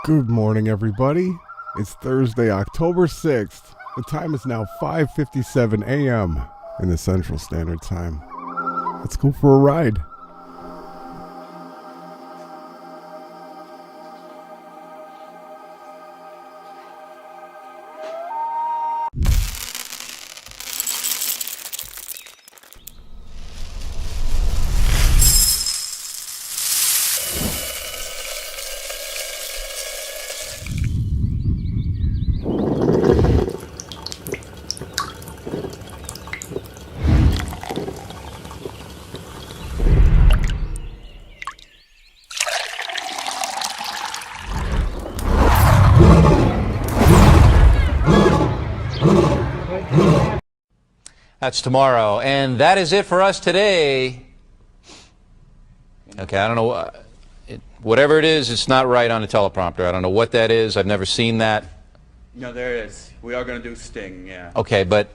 Good morning, everybody. It's Thursday, October 6th. The time is now 5:57 a.m. in the Central Standard Time. Let's go for a ride. That's tomorrow, and that is it for us today. Okay, I don't know, whatever it is, it's not right on the teleprompter. I don't know what that is. I've never seen that. No, there it is. We are going to do Sting, yeah. Okay, but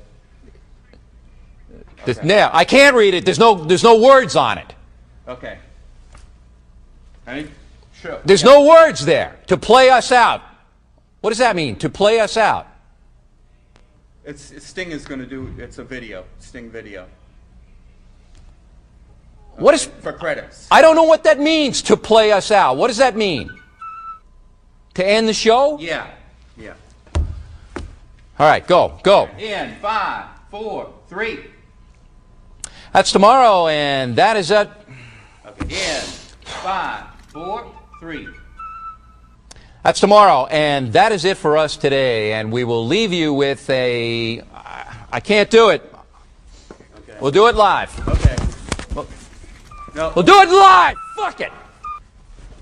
Okay. yeah, I can't read it. There's no words on it. Okay. Ready? Sure. There's no words there. To play us out. What does that mean? To play us out. Sting is going to do, it's a video, Sting video. Okay. What is... For credits. I don't know what that means, to play us out. What does that mean? To end the show? Yeah, yeah. All right, go. In 5, 4, 3. That's tomorrow, and that is it. Okay, in 5, 4, 3. That's tomorrow, and that is it for us today. And we will leave you with a... I can't do it. Okay. We'll do it live. Okay. No. We'll do it live. Fuck it.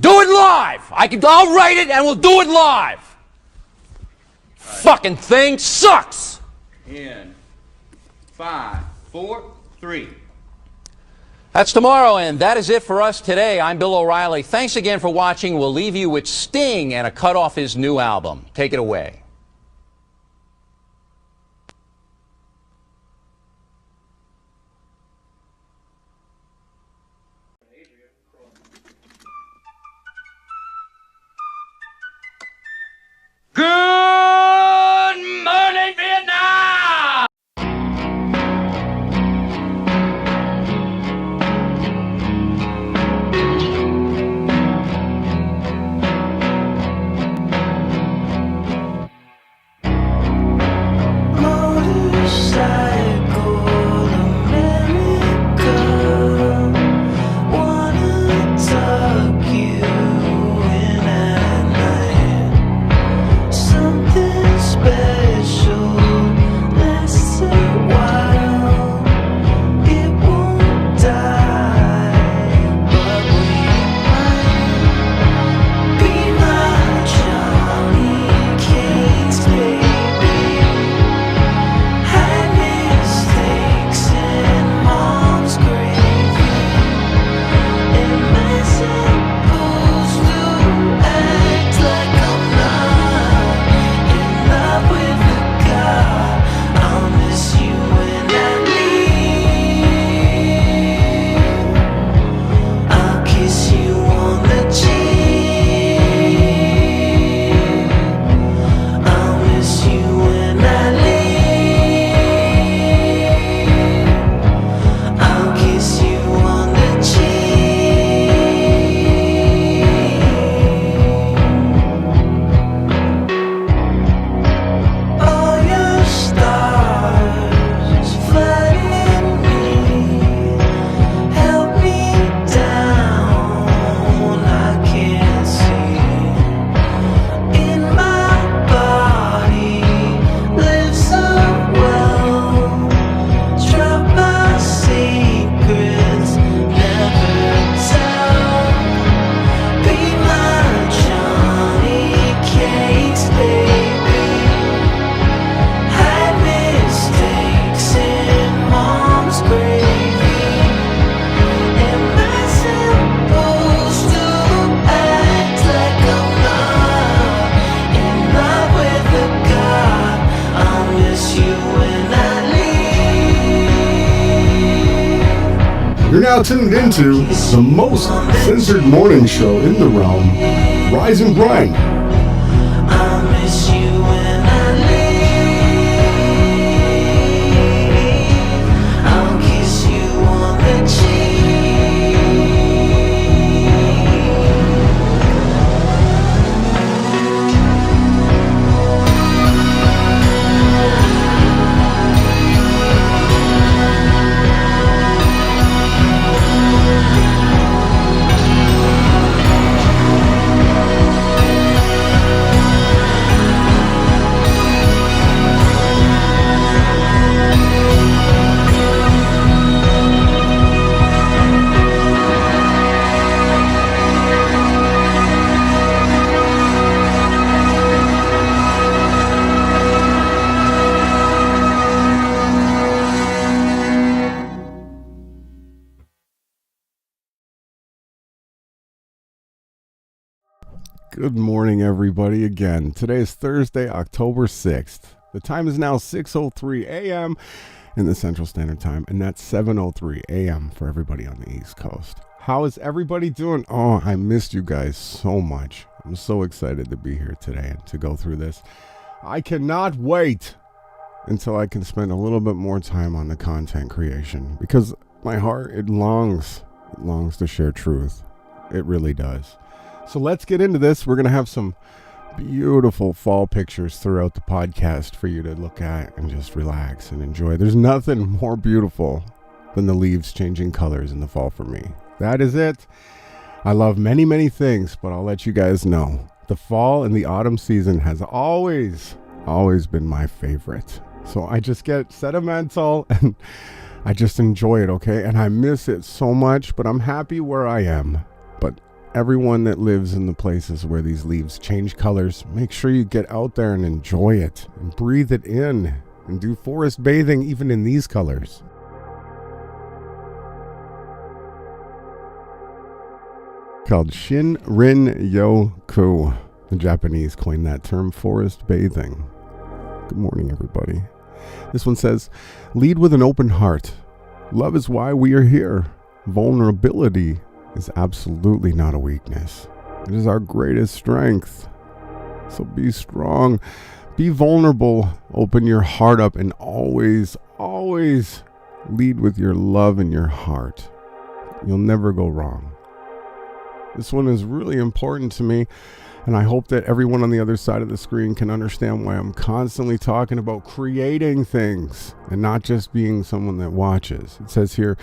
Do it live. I'll write it, and we'll do it live. Right. Fucking thing sucks. In 5, 4, 3. That's tomorrow, and that is it for us today. I'm Bill O'Reilly. Thanks again for watching. We'll leave you with Sting and a cut off his new album. Take it away. Good morning, Vietnam! You're now tuned into the most censored morning show in the realm, Rise and Grind, Good morning, everybody. Again, today is Thursday, October 6th. The time is now 6:03 a.m. in the Central Standard Time, and that's 7:03 a.m. for everybody on the East Coast. How is everybody doing? Oh, I missed you guys so much. I'm so excited to be here today and to go through this. I cannot wait until I can spend a little bit more time on the content creation, because my heart, it longs to share truth. It really does. So let's get into this. We're going to have some beautiful fall pictures throughout the podcast for you to look at and just relax and enjoy. There's nothing more beautiful than the leaves changing colors in the fall for me. That is it. I love many, many things, but I'll let you guys know. The fall and the autumn season has always been my favorite. So I just get sentimental and I just enjoy it, okay? And I miss it so much, but I'm happy where I am. But everyone that lives in the places where these leaves change colors, make sure you get out there and enjoy it and breathe it in and do forest bathing even in these colors. Called Shinrin-yoku. The Japanese coined that term, forest bathing. Good morning, everybody. This one says, lead with an open heart. Love is why we are here. Vulnerability is absolutely not a weakness. It is our greatest strength. So be strong, be vulnerable, open your heart up, and always lead with your love in your heart. You'll never go wrong. This one is really important to me, and I hope that everyone on the other side of the screen can understand why I'm constantly talking about creating things and not just being someone that watches. It says here,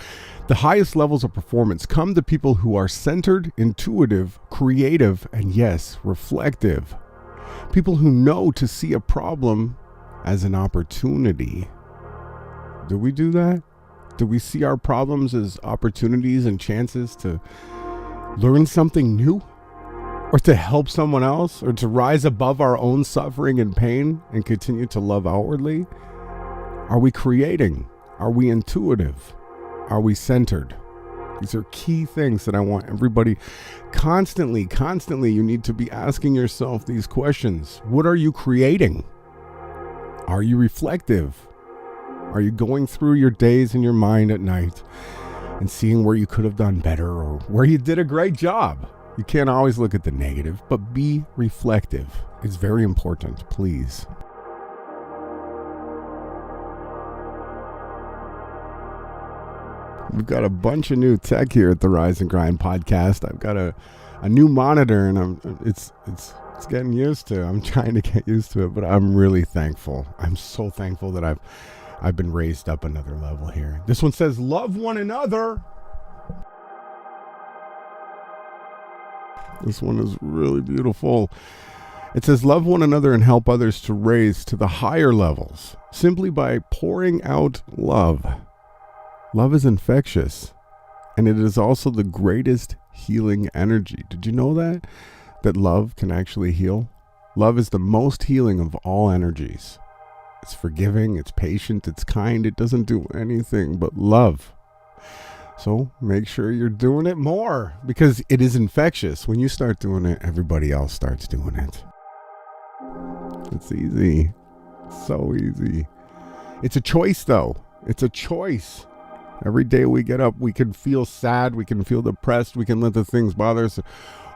the highest levels of performance come to people who are centered, intuitive, creative, and yes, reflective. People who know to see a problem as an opportunity. Do we do that? Do we see our problems as opportunities and chances to learn something new? Or to help someone else, or to rise above our own suffering and pain and continue to love outwardly? Are we creating? Are we intuitive? Are we centered? These are key things that I want everybody constantly, you need to be asking yourself these questions. What are you creating? Are you reflective? Are you going through your days in your mind at night and seeing where you could have done better or where you did a great job? You can't always look at the negative, but be reflective. It's very important, please. We've got a bunch of new tech here at the Rise and Grind podcast. I've got a new monitor, and it's getting used to. I'm trying to get used to it, but I'm really thankful. I'm so thankful that I've been raised up another level here. This one says, love one another. This one is really beautiful. It says, love one another and help others to raise to the higher levels simply by pouring out love. Love is infectious, and it is also the greatest healing energy. Did you know that? That love can actually heal? Love is the most healing of all energies. It's forgiving, it's patient, it's kind. It doesn't do anything but love. So make sure you're doing it more, because it is infectious. When you start doing it, everybody else starts doing it. It's easy. So easy. It's a choice, though. It's a choice. Every day we get up, we can feel sad, we can feel depressed, we can let the things bother us,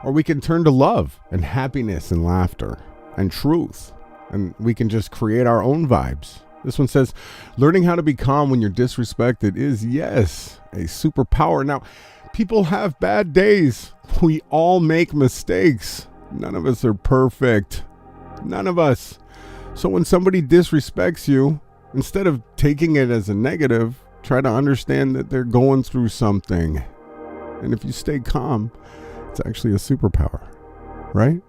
or we can turn to love and happiness and laughter and truth, and we can just create our own vibes. This one says, learning how to be calm when you're disrespected is, yes, a superpower. Now, people have bad days. We all make mistakes. None of us are perfect. None of us. So when somebody disrespects you, instead of taking it as a negative, try to understand that they're going through something. And if you stay calm, it's actually a superpower, right?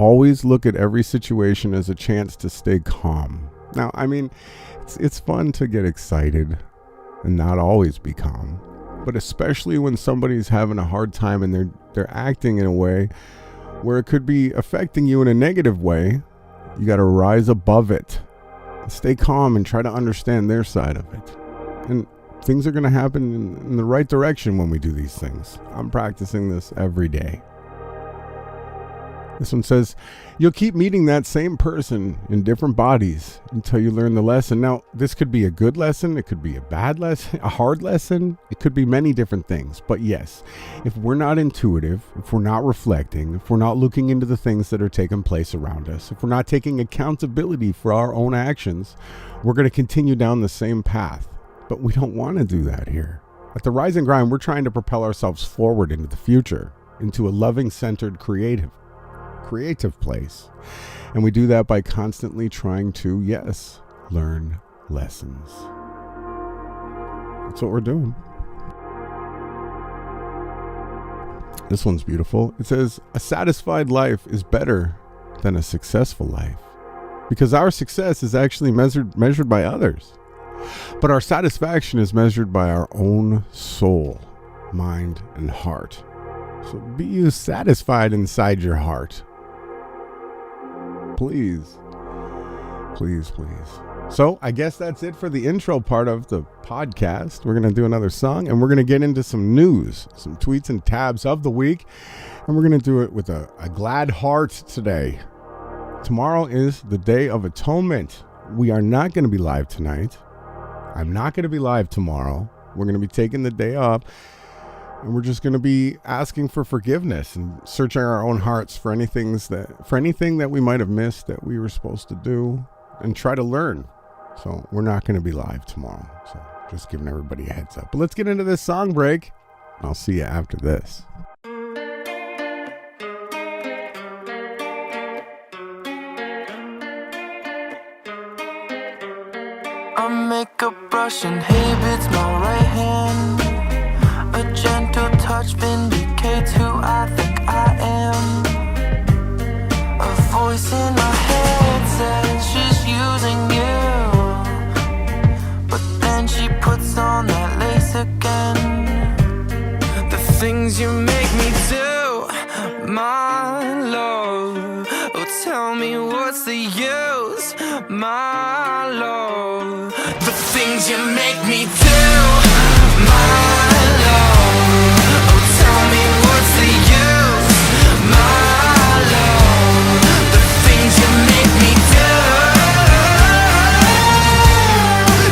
Always look at every situation as a chance to stay calm. Now, I mean, it's fun to get excited and not always be calm, but especially when somebody's having a hard time and they're acting in a way where it could be affecting you in a negative way, you got to rise above it. Stay calm and try to understand their side of it. And things are going to happen in the right direction when we do these things. I'm practicing this every day. This one says, you'll keep meeting that same person in different bodies until you learn the lesson. Now, this could be a good lesson. It could be a bad lesson, a hard lesson. It could be many different things. But yes, if we're not intuitive, if we're not reflecting, if we're not looking into the things that are taking place around us, if we're not taking accountability for our own actions, we're going to continue down the same path. But we don't want to do that here. At the Rise and Grind, we're trying to propel ourselves forward into the future, into a loving, centered, creative place. And we do that by constantly trying to, yes, learn lessons. That's what we're doing. This one's beautiful. It says, a satisfied life is better than a successful life, because our success is actually measured by others. But our satisfaction is measured by our own soul, mind, and heart. So be you satisfied inside your heart. Please. Please, please. So I guess that's it for the intro part of the podcast. We're going to do another song, and we're going to get into some news, some tweets and tabs of the week. And we're going to do it with a glad heart today. Tomorrow is the Day of Atonement. We are not going to be live tonight. I'm not going to be live tomorrow. We're going to be taking the day off. And we're just going to be asking for forgiveness and searching our own hearts for anything that we might have missed that we were supposed to do, and try to learn. So we're not going to be live tomorrow. So just giving everybody a heads up. But let's get into this song break. I'll see you after this. I make a brush inhibits my right hand. A gentle touch vindicates who I think I am. A voice in my head says she's using you, but then she puts on that lace again. The things you make me do, my love. Oh, tell me what's the use, my love. The things you make me do, my love. Oh, tell me what's the use, my love. The things you make me do.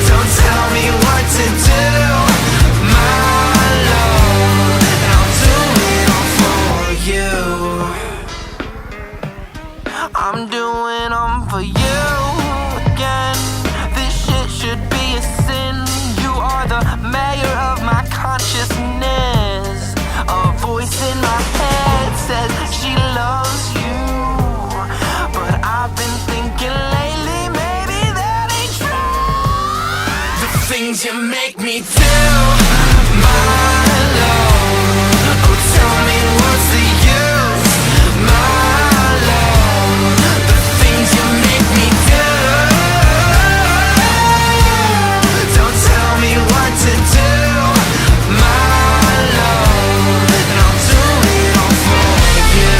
Don't tell me what to do, my love, and I'll do it all for you. I'm doing them for you again. This shit should be a sin. You are the mayor of my consciousness. A voice in my head says she loves you, but I've been thinking lately maybe that ain't true. The things you make me do, my love. Oh, tell me what's the use, my love. The things you make me do. Don't tell me what to do, my love, and I'll do it all for you.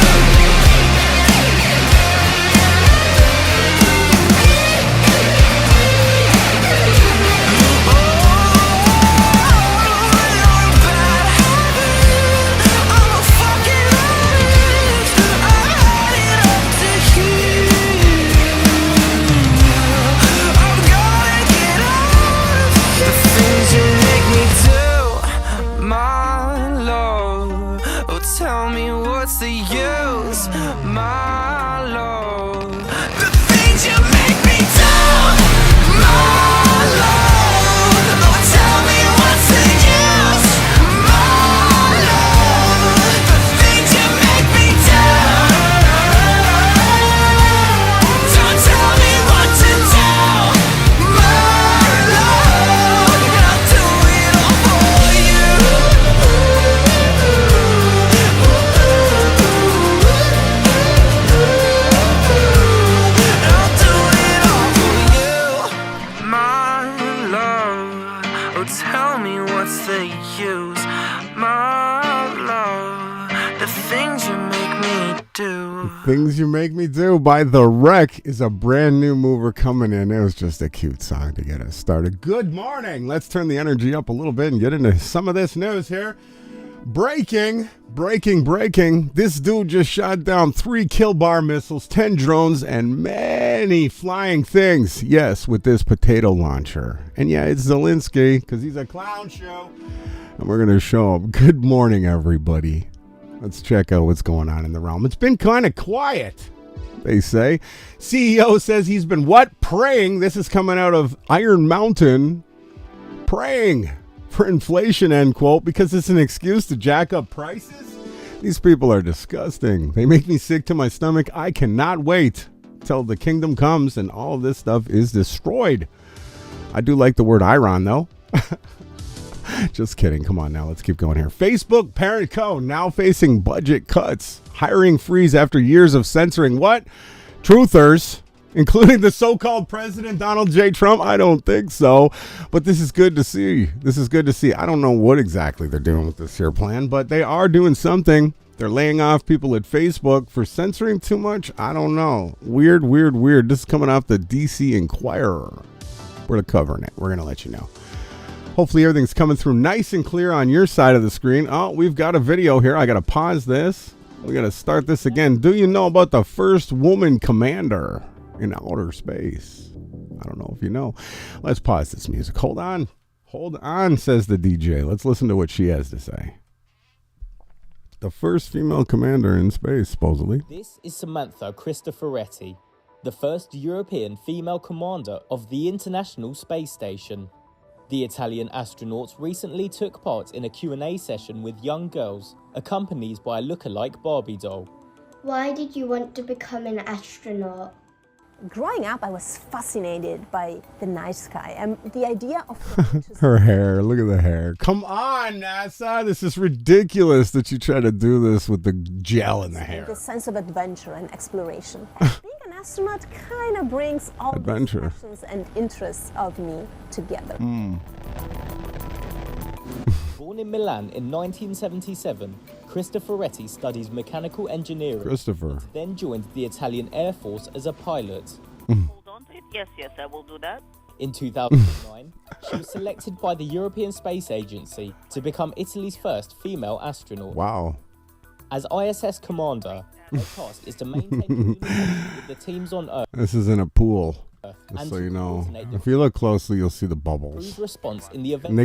I'm a fucking artist. I had it up to here. I'm gonna get out. The things you make me do, my love. Oh, tell me what's the use, my love. The things you make me do, my love. Oh, tell me what's the use, my love. The things you make me do. Don't tell me what to do, my love, and I'll do it all for you. I'll do it all for you, my love. Oh, tell me what's the use, my love. The things you make me do. Things You Make Me Do by The Wreck is a brand new mover coming in. It was just a cute song to get us started. Good morning. Let's turn the energy up a little bit and get into some of this news here. Breaking. This dude just shot down 3 kill bar missiles, 10 drones, and many flying things. Yes, with this potato launcher. And yeah, it's Zelensky, because he's a clown show. And we're going to show him. Good morning, everybody. Let's check out what's going on in the realm. It's been kind of quiet, they say. CEO says he's been what? Praying. This is coming out of Iron Mountain. Praying for inflation, end quote, because it's an excuse to jack up prices. These people are disgusting. They make me sick to my stomach. I cannot wait till the kingdom comes and all of this stuff is destroyed. I do like the word Iron, though. Just kidding. Come on now. Let's keep going here. Facebook parent co. now facing budget cuts. Hiring freeze after years of censoring what? Truthers, including the so-called President Donald J. Trump? I don't think so. But this is good to see. I don't know what exactly they're doing with this here plan, but they are doing something. They're laying off people at Facebook for censoring too much. I don't know. Weird. This is coming off the DC Inquirer. We're covering it. We're going to let you know. Hopefully everything's coming through nice and clear on your side of the screen. Oh, we've got a video here. I got to pause this. We got to start this again. Do you know about the first woman commander in outer space? I don't know if you know. Let's pause this music. Hold on, says the DJ. Let's listen to what she has to say. The first female commander in space, supposedly. This is Samantha Cristoforetti, the first European female commander of the International Space Station. The Italian astronauts recently took part in a Q&A session with young girls, accompanied by a look-alike Barbie doll. Why did you want to become an astronaut? Growing up, I was fascinated by the night sky and the idea of... Her hair, look at the hair. Come on, NASA, this is ridiculous that you try to do this with the gel in the hair. The sense of adventure and exploration. Being an astronaut kind of brings all the passions and interests of me together. Born in Milan in 1977, Cristoforetti studies mechanical engineering. Christopher. Then joined the Italian Air Force as a pilot. Hold on to it. Yes, I will do that. In 2009, she was selected by the European Space Agency to become Italy's first female astronaut. Wow. As ISS commander, her task is to maintain communication with the teams on Earth. This is in a pool, just so you know. If you look closely, you'll see the bubbles. Response in the event. And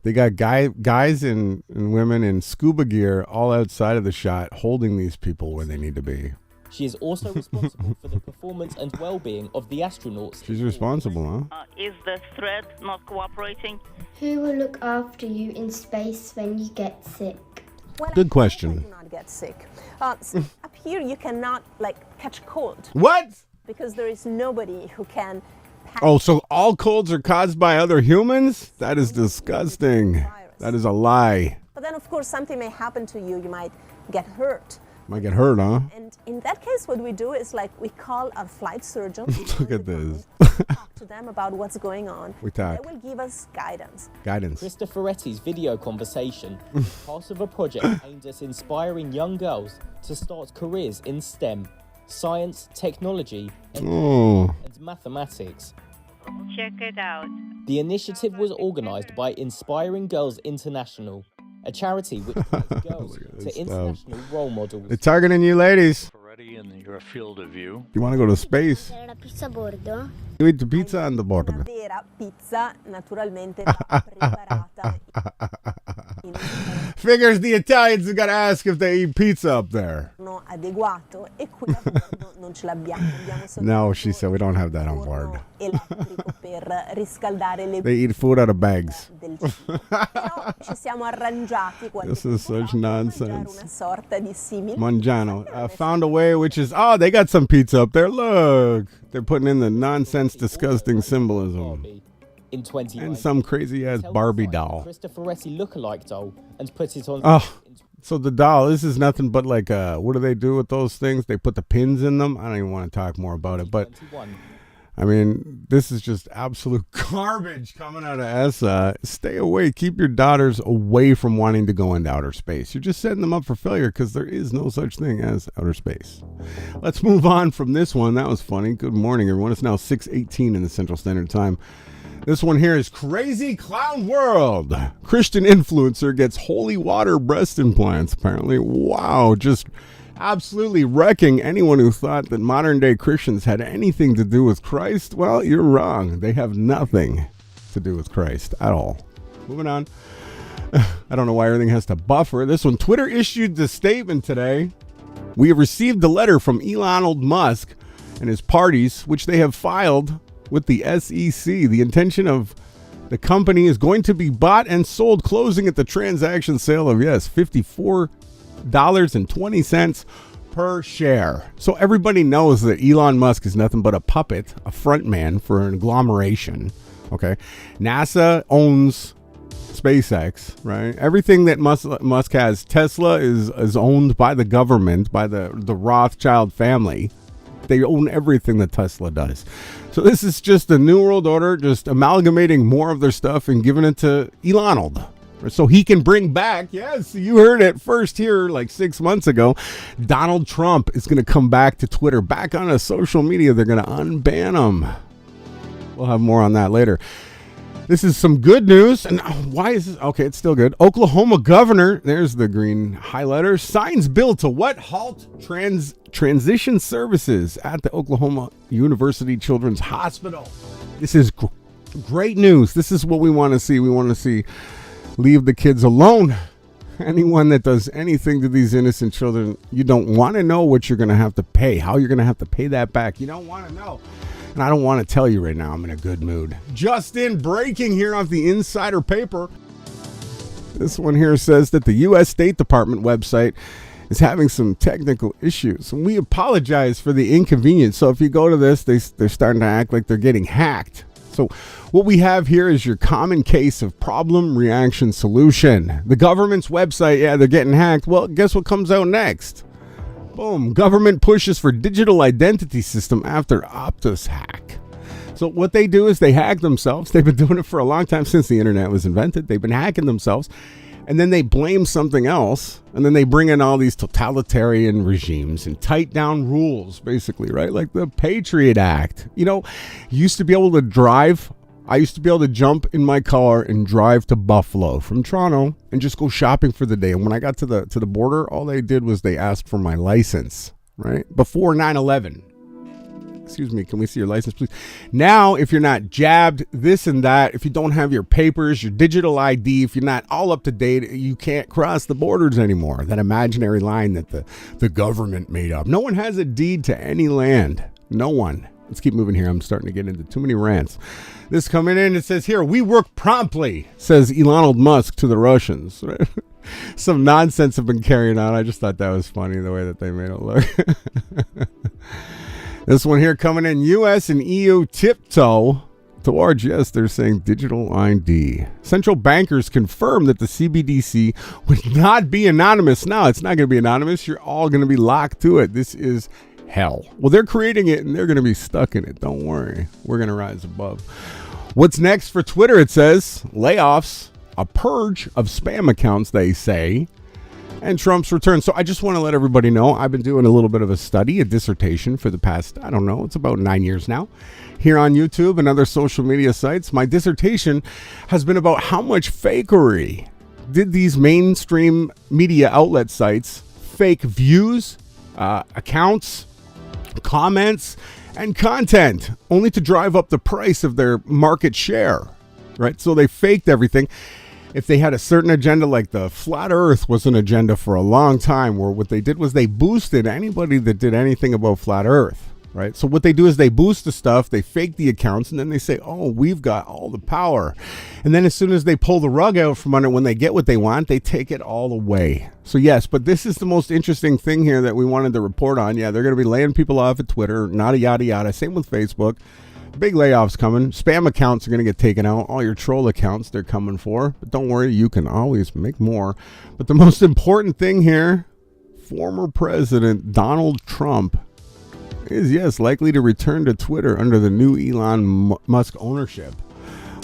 they got guys and women in scuba gear all outside of the shot holding these people where they need to be. She is also responsible for the performance and well-being of the astronauts. She's responsible, huh? Is the thread not cooperating? Who will look after you in space when you get sick? Well, good question. I do not get sick. So up here, you cannot catch cold. What? Because there is nobody who can. Oh, so all colds are caused by other humans? That is disgusting. That is a lie. But then, of course, something may happen to you. You might get hurt. Might get hurt, huh? And in that case, what we do is we call our flight surgeons. Look at this. Talk to them about what's going on. We talk. They will give us guidance. Cristoforetti's video conversation is part of a project aimed at inspiring young girls to start careers in STEM, science, technology, and mathematics. Check it out. The initiative was organized by Inspiring Girls International, a charity which connects girls to international role models. They're targeting you ladies. Already in your field of view. You want to go to space? You eat the pizza on the border. Una vera pizza, naturalmente preparata. Figures the Italians have got to ask if they eat pizza up there. Adeguato e qui a bordo non ce l'abbiamo. No, she said we don't have that on board. Elettrico per riscaldare le. They eat food out of bags. Però ci siamo arrangiati. This is such nonsense. Una sorta di simile. Mangiano. Found a way, which is, they got some pizza up there. Look. They're putting in the nonsense, disgusting symbolism. In 2019, and some crazy-ass Barbie doll. Cristoforetti look-alike doll and put it on... So the doll, this is nothing but what do they do with those things? They put the pins in them? I don't even want to talk more about it, but... I mean, this is just absolute garbage coming out of ESA. Stay away. Keep your daughters away from wanting to go into outer space. You're just setting them up for failure because there is no such thing as outer space. Let's move on from this one. That was funny. Good morning, everyone. It's now 6:18 in the Central Standard Time. This one here is Crazy Clown World. Christian influencer gets holy water breast implants, apparently. Wow, just absolutely wrecking anyone who thought that modern day Christians had anything to do with Christ. Well, you're wrong. They have nothing to do with Christ at all. Moving on. I don't know why everything has to buffer. This one, Twitter issued the statement today. We have received a letter from Elon Musk and his parties, which they have filed with the SEC. The intention of the company is going to be bought and sold, closing at the transaction sale of, yes, $54.20 per share. So everybody knows that Elon Musk is nothing but a puppet, a front man for an agglomeration. Okay. NASA owns SpaceX, right? Everything that Musk has. Tesla is owned by the government, by the Rothschild family. They own everything that Tesla does. So this is just a new world order, just amalgamating more of their stuff and giving it to Elon, so he can bring back, yes, you heard it first here like 6 months ago, Donald Trump is going to come back to Twitter, back on a social media. They're going to unban him. We'll have more on that later. This is some good news. And why is this? Okay, it's still good. Oklahoma governor, there's the green highlighter, signs bill to what? Halt transition services at the Oklahoma University Children's Hospital. This is great news. This is what we want to see. We want to see leave the kids alone. Anyone that does anything to these innocent children, you don't want to know what you're going to have to pay, how you're going to have to pay that back. You don't want to know. And I don't want to tell you right now. I'm in a good mood. Just in breaking here off the Insider paper. This one here says that the U.S. State Department website is having some technical issues. And we apologize for the inconvenience. So if you go to this, they're starting to act like they're getting hacked. So what we have here is your common case of problem, reaction, solution. The government's website, yeah, they're getting hacked. Well, guess what comes out next? Boom. Government pushes for digital identity system after Optus hack. So what they do is they hack themselves. They've been doing it for a long time, since the internet was invented. They've been hacking themselves. And then they blame something else. And then they bring in all these totalitarian regimes and tight down rules, basically, right? Like the Patriot Act. You know, you used to be able to drive. I used to be able to jump in my car and drive to Buffalo from Toronto and just go shopping for the day. And when I got to the border, all they did was they asked for my license, right? Before 9/11. Excuse me, can we see your license, please? Now, if you're not jabbed, this and that, if you don't have your papers, your digital ID, if you're not all up to date, you can't cross the borders anymore. That imaginary line that the government made up. No one has a deed to any land. No one. Let's keep moving here. I'm starting to get into too many rants. This coming in, it says here, we work promptly, says Elon Musk to the Russians. Some nonsense have been carrying on. I just thought that was funny, the way that they made it look. This one here coming in, U.S. and EU tiptoe towards, yes, they're saying digital ID. Central bankers confirm that the CBDC would not be anonymous. No, it's not going to be anonymous. You're all going to be locked to it. This is hell. Well, they're creating it and they're going to be stuck in it. Don't worry. We're going to rise above. What's next for Twitter? It says layoffs, a purge of spam accounts, they say, and Trump's return. So I just want to let everybody know I've been doing a little bit of a study, a dissertation for the past, I don't know, it's about 9 years now, here on YouTube and other social media sites. My dissertation has been about how much fakery did these mainstream media outlet sites fake views, accounts, comments, and content, only to drive up the price of their market share, right? So they faked everything. If they had a certain agenda, like the flat earth was an agenda for a long time, where what they did was they boosted anybody that did anything about flat earth, right? So what they do is they boost the stuff, they fake the accounts, and then they say, oh, we've got all the power. And then as soon as they pull the rug out from under, when they get what they want, they take it all away. So yes, but this is the most interesting thing here that we wanted to report on. Yeah, they're going to be laying people off at Twitter, nada, yada, yada. Same with Facebook. Big layoffs coming. Spam accounts are going to get taken out. All your troll accounts they're coming for. But don't worry, you can always make more. But the most important thing here, former President Donald Trump is, yes, likely to return to Twitter under the new Elon Musk ownership.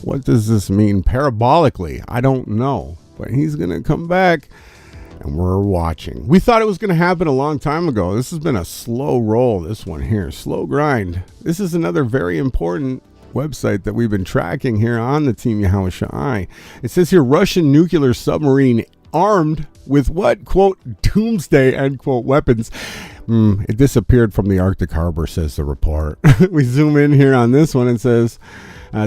What does this mean parabolically? I don't know. But he's going to come back, and we're watching. We thought it was going to happen a long time ago. This has been a slow roll, this one here. Slow grind. This is another very important website that we've been tracking here on the Team Yahawahashai. It says here, Russian nuclear submarine armed with what? Quote, doomsday, end quote, weapons. It disappeared from the Arctic harbor, says the report. We zoom in here on this one. It says,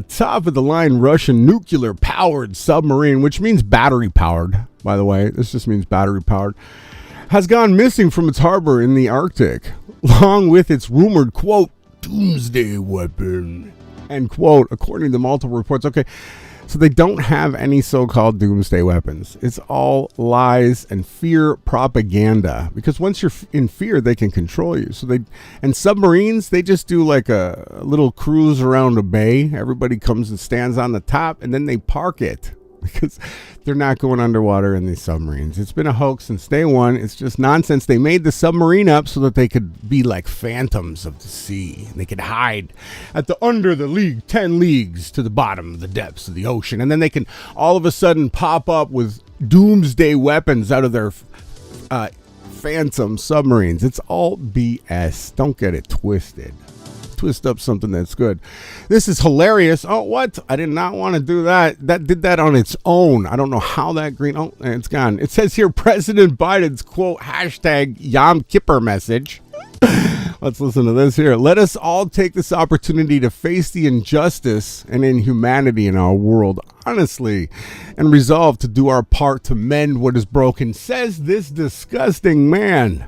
top of the line Russian nuclear powered submarine, which means battery powered, by the way. This just means battery powered, has gone missing from its harbor in the Arctic, along with its rumored, quote, doomsday weapon, end quote, according to multiple reports. Okay, so they don't have any so-called doomsday weapons. It's all lies and fear propaganda, because once you're in fear, they can control you. And submarines, they just do like a little cruise around a bay. Everybody comes and stands on the top, and then they park it, because they're not going underwater in these submarines. It's been a hoax since day one. It's just nonsense. They made the submarine up so that they could be like phantoms of the sea. They could hide at the under the league, 10 leagues to the bottom of the depths of the ocean. And then they can all of a sudden pop up with doomsday weapons out of their phantom submarines. It's all BS. Don't get it twisted. Twist up something that's good. This is hilarious. Oh, what? I did not want to do that. That did that on its own. I don't know how that green. Oh, it's gone. It says here, President Biden's quote, hashtag Yom Kippur message. Let's listen to this here. Let us all take this opportunity to face the injustice and inhumanity in our world honestly and resolve to do our part to mend what is broken, says this disgusting man.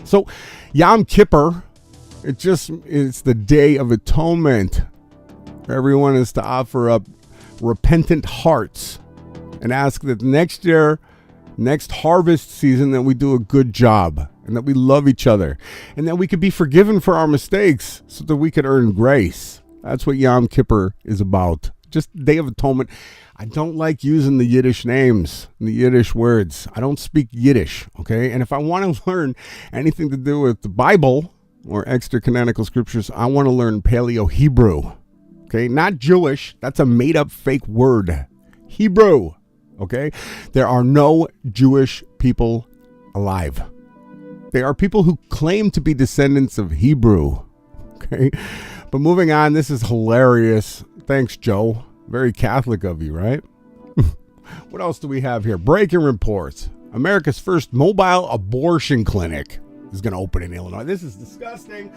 So, Yom Kippur, it's the Day of Atonement. Everyone is to offer up repentant hearts and ask that next year, next harvest season, that we do a good job and that we love each other and that we could be forgiven for our mistakes so that we could earn grace. That's what Yom Kippur is about. Just Day of Atonement. I don't like using the Yiddish names, the Yiddish words. I don't speak Yiddish, okay? And if I want to learn anything to do with the Bible or extra canonical scriptures, I want to learn Paleo Hebrew. Okay, not Jewish. That's a made up fake word. Hebrew. Okay, there are no Jewish people alive. They are people who claim to be descendants of Hebrew. Okay, but moving on, this is hilarious. Thanks, Joe. Very Catholic of you, right? What else do we have here? Breaking reports. America's first mobile abortion clinic is going to open in Illinois. This is disgusting.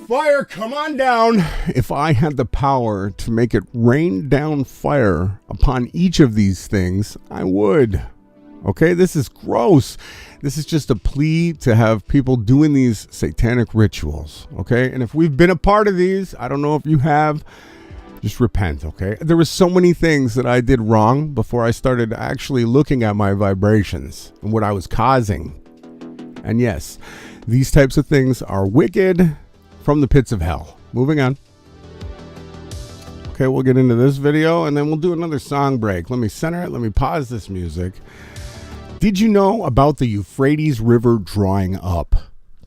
Fire, come on down. If I had the power to make it rain down fire upon each of these things, I would. Okay, this is gross. This is just a plea to have people doing these satanic rituals. Okay, and if we've been a part of these, I don't know if you have, just repent, okay? There were so many things that I did wrong before I started actually looking at my vibrations and what I was causing. And yes, these types of things are wicked from the pits of hell. Moving on. Okay, we'll get into this video and then we'll do another song break. Let me center it. Let me pause this music. Did you know about the Euphrates River drying up?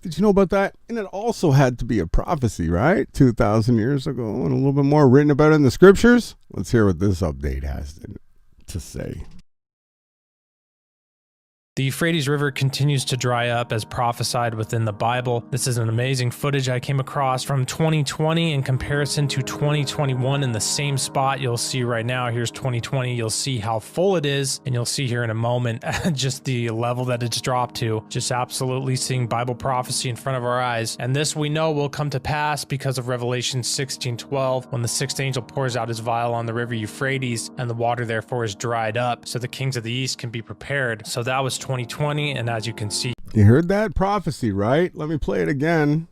Did you know about that? And it also had to be a prophecy, right? 2,000 years ago and a little bit more written about it in the scriptures. Let's hear what this update has to say. The Euphrates River continues to dry up as prophesied within the Bible. This is an amazing footage I came across from 2020 in comparison to 2021 in the same spot you'll see right now. Here's 2020. You'll see how full it is, and you'll see here in a moment just the level that it's dropped to. Just absolutely seeing Bible prophecy in front of our eyes. And this we know will come to pass because of Revelation 16:12, when the sixth angel pours out his vial on the river Euphrates, and the water therefore is dried up, so the kings of the east can be prepared. So that was 2020, and as you can see, you heard that prophecy, right? Let me play it again.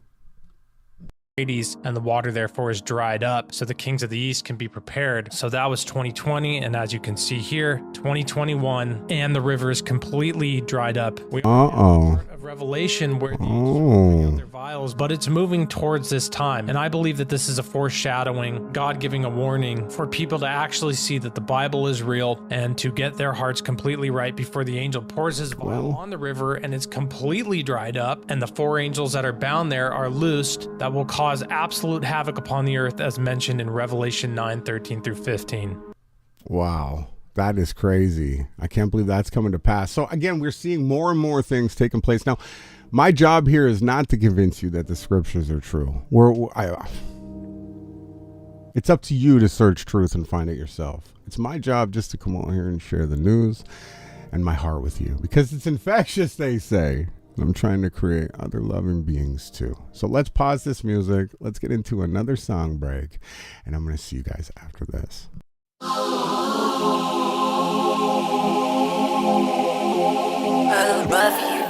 And the water therefore is dried up, so the kings of the east can be prepared. So that was 2020, and as you can see here, 2021, and the river is completely dried up. Part of Revelation where the angels out their vials, but it's moving towards this time, and I believe that this is a foreshadowing, God giving a warning for people to actually see that the Bible is real and to get their hearts completely right before the angel pours his vial on the river and it's completely dried up, and the four angels that are bound there are loosed, that will cause absolute havoc upon the earth, as mentioned in Revelation 9:13 through 15. Wow, that is crazy. I can't believe that's coming to pass. So again, we're seeing more and more things taking place. Now, my job here is not to convince you that the scriptures are true. It's up to you to search truth and find it yourself. It's my job just to come on here and share the news and my heart with you, because it's infectious, they say. And I'm trying to create other loving beings too. So let's pause this music. Let's get into another song break. And I'm going to see you guys after this. I love you.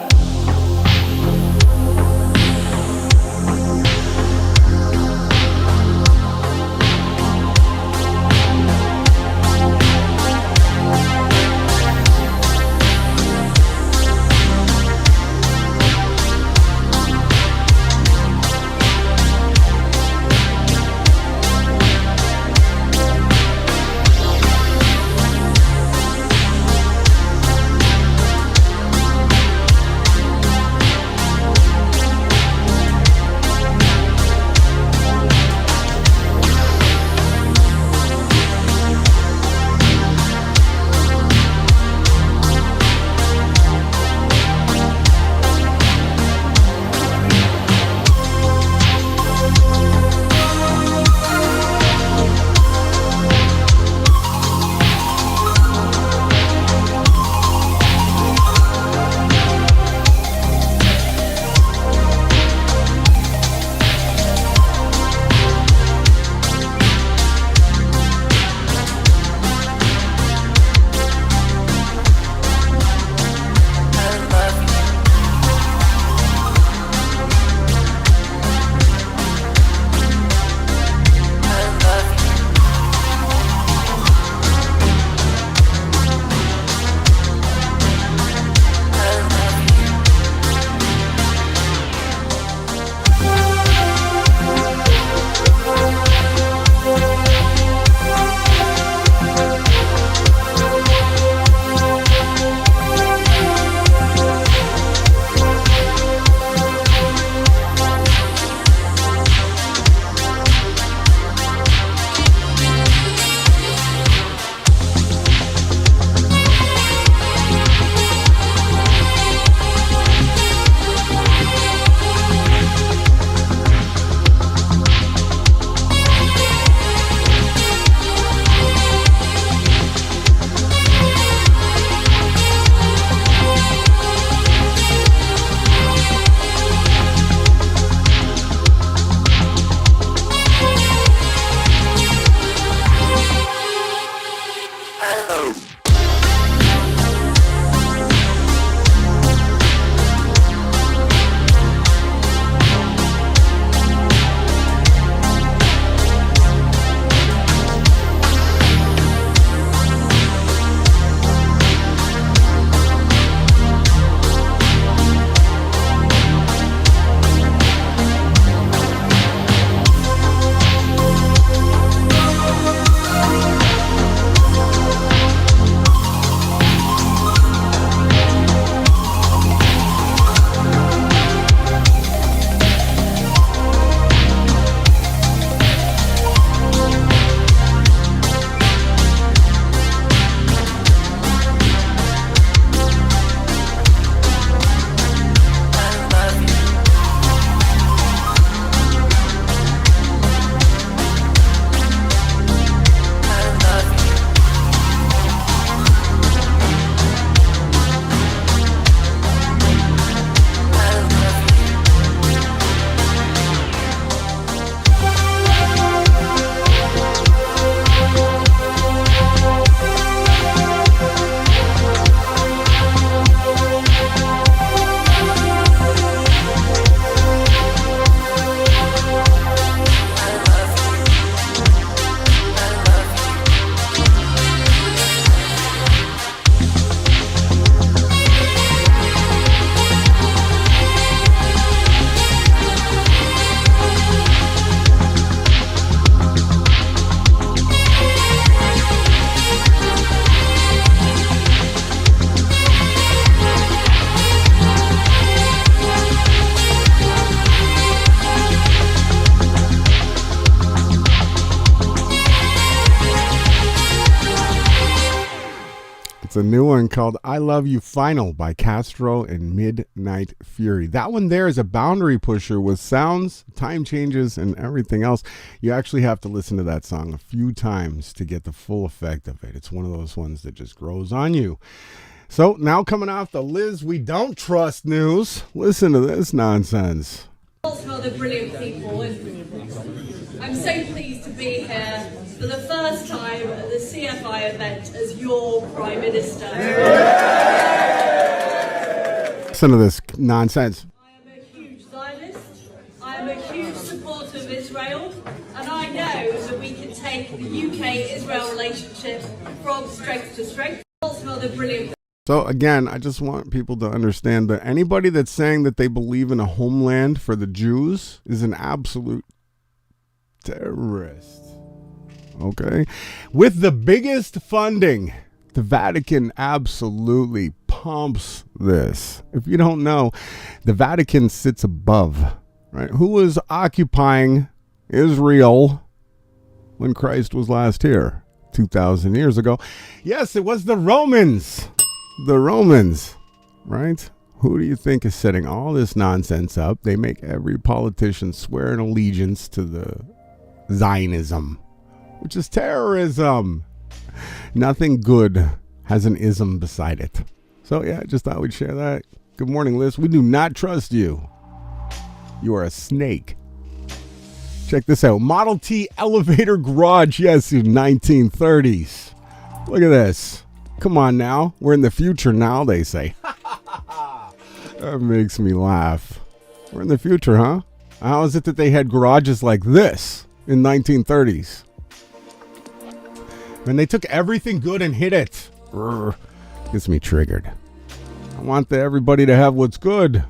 a new one called I Love You Final by Castro and Midnight Fury. That one there is a boundary pusher with sounds, time changes, and everything else. You actually have to listen to that song a few times to get the full effect of it. It's one of those ones that just grows on you. So now coming off the Liz We Don't Trust news, listen to this nonsense. For the brilliant people. I'm so pleased to be here for the first time at the CFI event as your Prime Minister. Listen to this nonsense. I am a huge Zionist, I am a huge supporter of Israel, and I know that we can take the UK-Israel relationship from strength to strength. For the brilliant. So again, I just want people to understand that anybody that's saying that they believe in a homeland for the Jews is an absolute terrorist. Okay? With the biggest funding, the Vatican absolutely pumps this. If you don't know, the Vatican sits above, right? Who was occupying Israel when Christ was last here 2,000 years ago? Yes, it was the Romans. The Romans, right? Who do you think is setting all this nonsense up? They make every politician swear an allegiance to the Zionism, which is terrorism. Nothing good has an ism beside it. So yeah, just thought we'd share that. Good morning, Liz. We do not trust you. You are a snake. Check this out. Model T elevator garage. Yes, in 1930s. Look at this. Come on now. We're in the future now, they say. That makes me laugh. We're in the future, huh? How is it that they had garages like this in 1930s? And they took everything good and hid it. Gets me triggered. I want everybody to have what's good.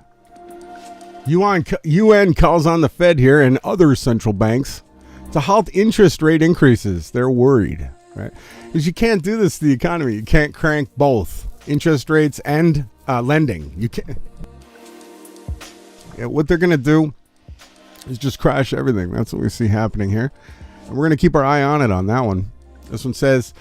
UN calls on the Fed here and other central banks to halt interest rate increases. They're worried, right? Because you can't do this to the economy. You can't crank both interest rates and lending. You can't. Yeah, what they're going to do is just crash everything. That's what we see happening here. And we're going to keep our eye on it on that one. This one says,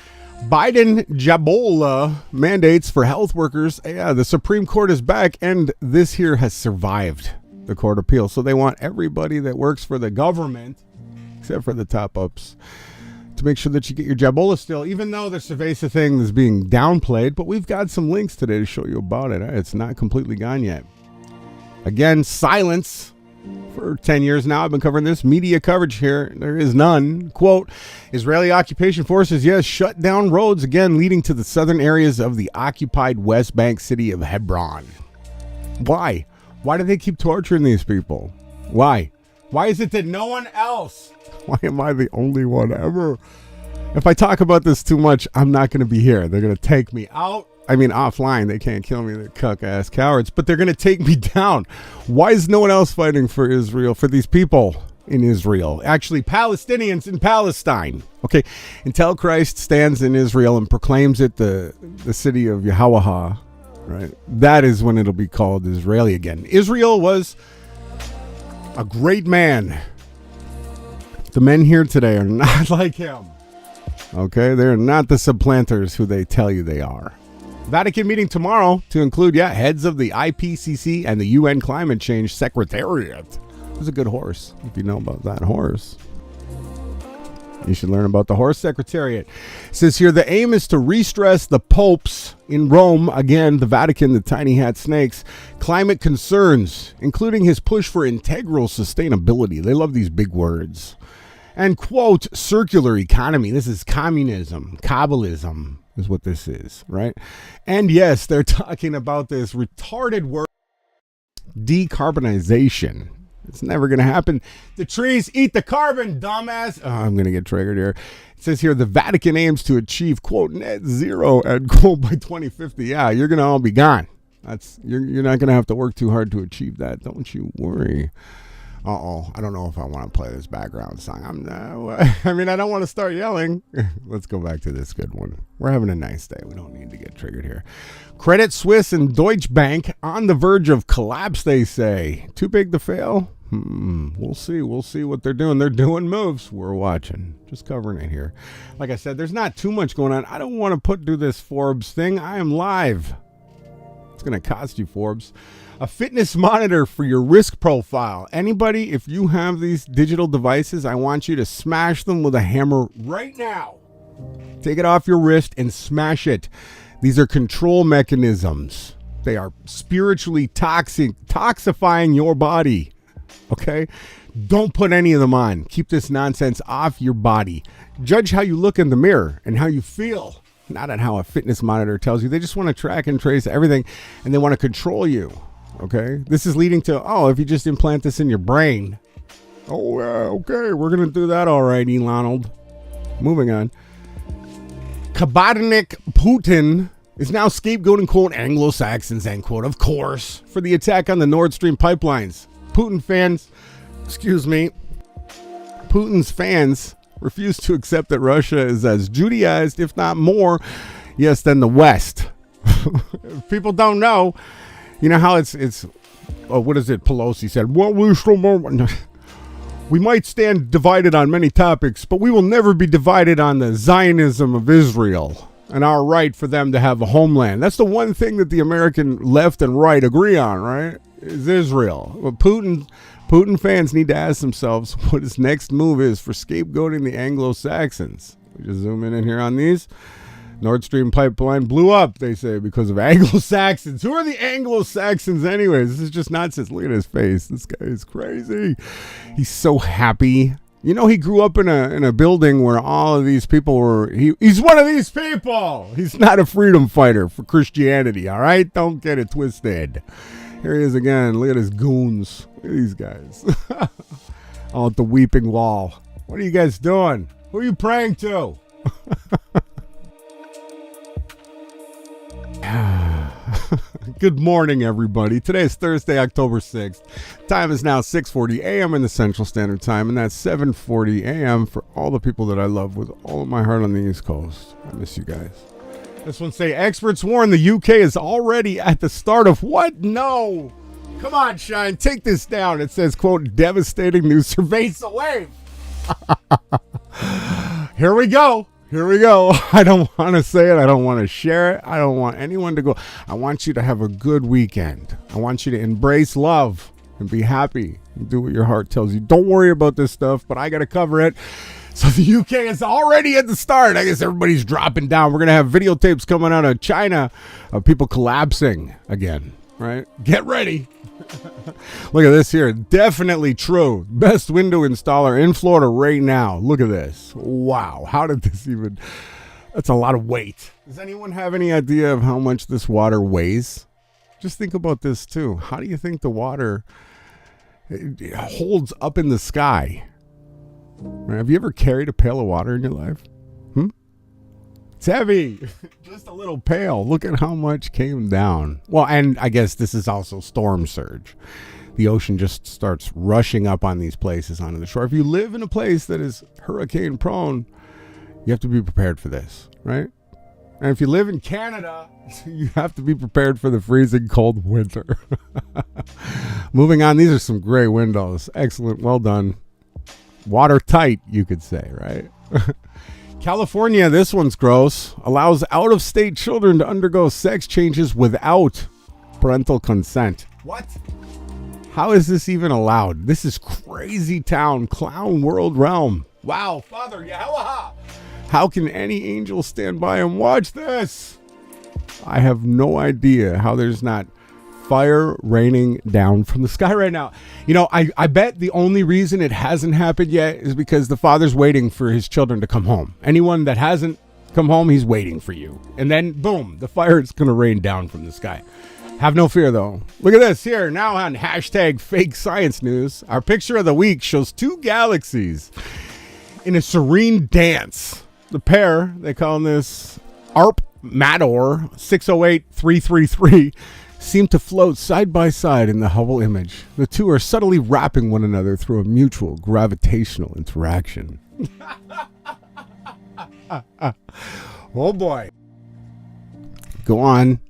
Biden Jabola mandates for health workers. Yeah, the Supreme Court is back, and this here has survived the court appeal. So they want everybody that works for the government, except for the top-ups, to make sure that you get your Jabola still, even though the Cerveza thing is being downplayed. But we've got some links today to show you about it. It's not completely gone yet. Again, silence. For 10 years now, I've been covering this. Media coverage here. There is none. Quote, Israeli occupation forces, yes, shut down roads again, leading to the southern areas of the occupied West Bank city of Hebron. Why? Why do they keep torturing these people? Why? Why is it that no one else? Why am I the only one ever? If I talk about this too much, I'm not going to be here. They're going to take me out. I mean, offline, they can't kill me. They're cuck-ass cowards, but they're going to take me down. Why is no one else fighting for Israel, for these people in Israel? Actually, Palestinians in Palestine. Okay, until Christ stands in Israel and proclaims it the city of Yahawahashai, right? That is when it'll be called Israeli again. Israel was a great man. The men here today are not like him. Okay, they're not the supplanters who they tell you they are. Vatican meeting tomorrow to include, heads of the IPCC and the UN Climate Change Secretariat. It's a good horse. If you know about that horse, you should learn about the horse secretariat. It says here, the aim is to re-stress the popes in Rome, again, the Vatican, the tiny hat snakes, climate concerns, including his push for integral sustainability. They love these big words. And, quote, circular economy. This is communism, Kabbalism is what this is, right? And yes, they're talking about this retarded word, decarbonization. It's never going to happen. The trees eat the carbon, dumbass. Oh, I'm going to get triggered here. It says here, the Vatican aims to achieve, quote, net zero at goal by 2050. Yeah, you're going to all be gone. You're not going to have to work too hard to achieve that. Don't you worry. I don't know if I want to play this background song. I don't want to start yelling. Let's go back to this good one. We're having a nice day. We don't need to get triggered here. Credit Suisse and Deutsche Bank on the verge of collapse, they say. Too big to fail? We'll see. We'll see what they're doing. They're doing moves. We're watching. Just covering it here. Like I said, there's not too much going on. I don't want to do this Forbes thing. I am live. It's going to cost you, Forbes. A fitness monitor for your risk profile. Anybody, if you have these digital devices, I want you to smash them with a hammer right now. Take it off your wrist and smash it. These are control mechanisms. They are spiritually toxifying your body. Okay? Don't put any of them on. Keep this nonsense off your body. Judge how you look in the mirror and how you feel. Not on how a fitness monitor tells you. They just want to track and trace everything, and they want to control you. Okay? This is leading to, if you just implant this in your brain. Okay, we're going to do that all right, Elonald. Moving on. Kabatinnik Putin is now scapegoating, quote, Anglo-Saxons, end quote, of course, for the attack on the Nord Stream pipelines. Putin's fans refuse to accept that Russia is as Judaized, if not more, yes, than the West. If people don't know, you know how it's what is it? Pelosi said, well, we might stand divided on many topics, but we will never be divided on the Zionism of Israel and our right for them to have a homeland. That's the one thing that the American left and right agree on, right? Is Israel. But Putin fans need to ask themselves what his next move is for scapegoating the Anglo-Saxons. We just zoom in here on these. Nord Stream pipeline blew up, they say, because of Anglo-Saxons. Who are the Anglo-Saxons anyways? This is just nonsense. Look at his face. This guy is crazy. He's so happy. You know, he grew up in a building where all of these people were... He's one of these people. He's not a freedom fighter for Christianity, all right? Don't get it twisted. Here he is again. Look at his goons. Look at these guys. All at the weeping wall. What are you guys doing? Who are you praying to? Good morning, everybody. Today is Thursday, October 6th. Time is now 6:40 a.m. in the Central Standard Time, and that's 7:40 a.m. for all the people that I love with all of my heart on the East Coast. I miss you guys. This one say, experts warn the UK is already at the start of what? No. Come on, Shine. Take this down. It says, quote, devastating new surveillance wave. Here we go. Here we go. I don't want to say it. I don't want to share it. I don't want anyone to go. I want you to have a good weekend. I want you to embrace love and be happy and do what your heart tells you. Don't worry about this stuff, but I got to cover it. So the UK is already at the start. I guess everybody's dropping down. We're going to have videotapes coming out of China of people collapsing again, right? Get ready. Look at this here. Definitely true. Best window installer in Florida right now. Look at this. Wow. How did this even... That's a lot of weight. Does anyone have any idea of how much this water weighs? Just think about this too. How do you think the water it holds up in the sky? Have you ever carried a pail of water in your life? It's heavy. Just a little pail. Look at how much came down. Well, and I guess this is also storm surge. The ocean just starts rushing up on these places onto the shore. If you live in a place that is hurricane prone, you have to be prepared for this, right? And if you live in Canada, you have to be prepared for the freezing cold winter. Moving on, these are some great windows. Excellent. Well done. Watertight, you could say, right? California, this one's gross, allows out-of-state children to undergo sex changes without parental consent. What? How is this even allowed? This is crazy town, clown world realm. Wow, Father Yahawah. How can any angel stand by and watch this? I have no idea how there's not fire raining down from the sky right now. You know, I bet the only reason it hasn't happened yet is because the father's waiting for his children to come home. Anyone that hasn't come home, he's waiting for you. And then, boom, the fire is going to rain down from the sky. Have no fear, though. Look at this here. Now on hashtag fake science news, our picture of the week shows two galaxies in a serene dance. The pair, they call this ARP Mator 608333, seem to float side by side in the Hubble image. The two are subtly wrapping one another through a mutual gravitational interaction. Oh boy. Go on.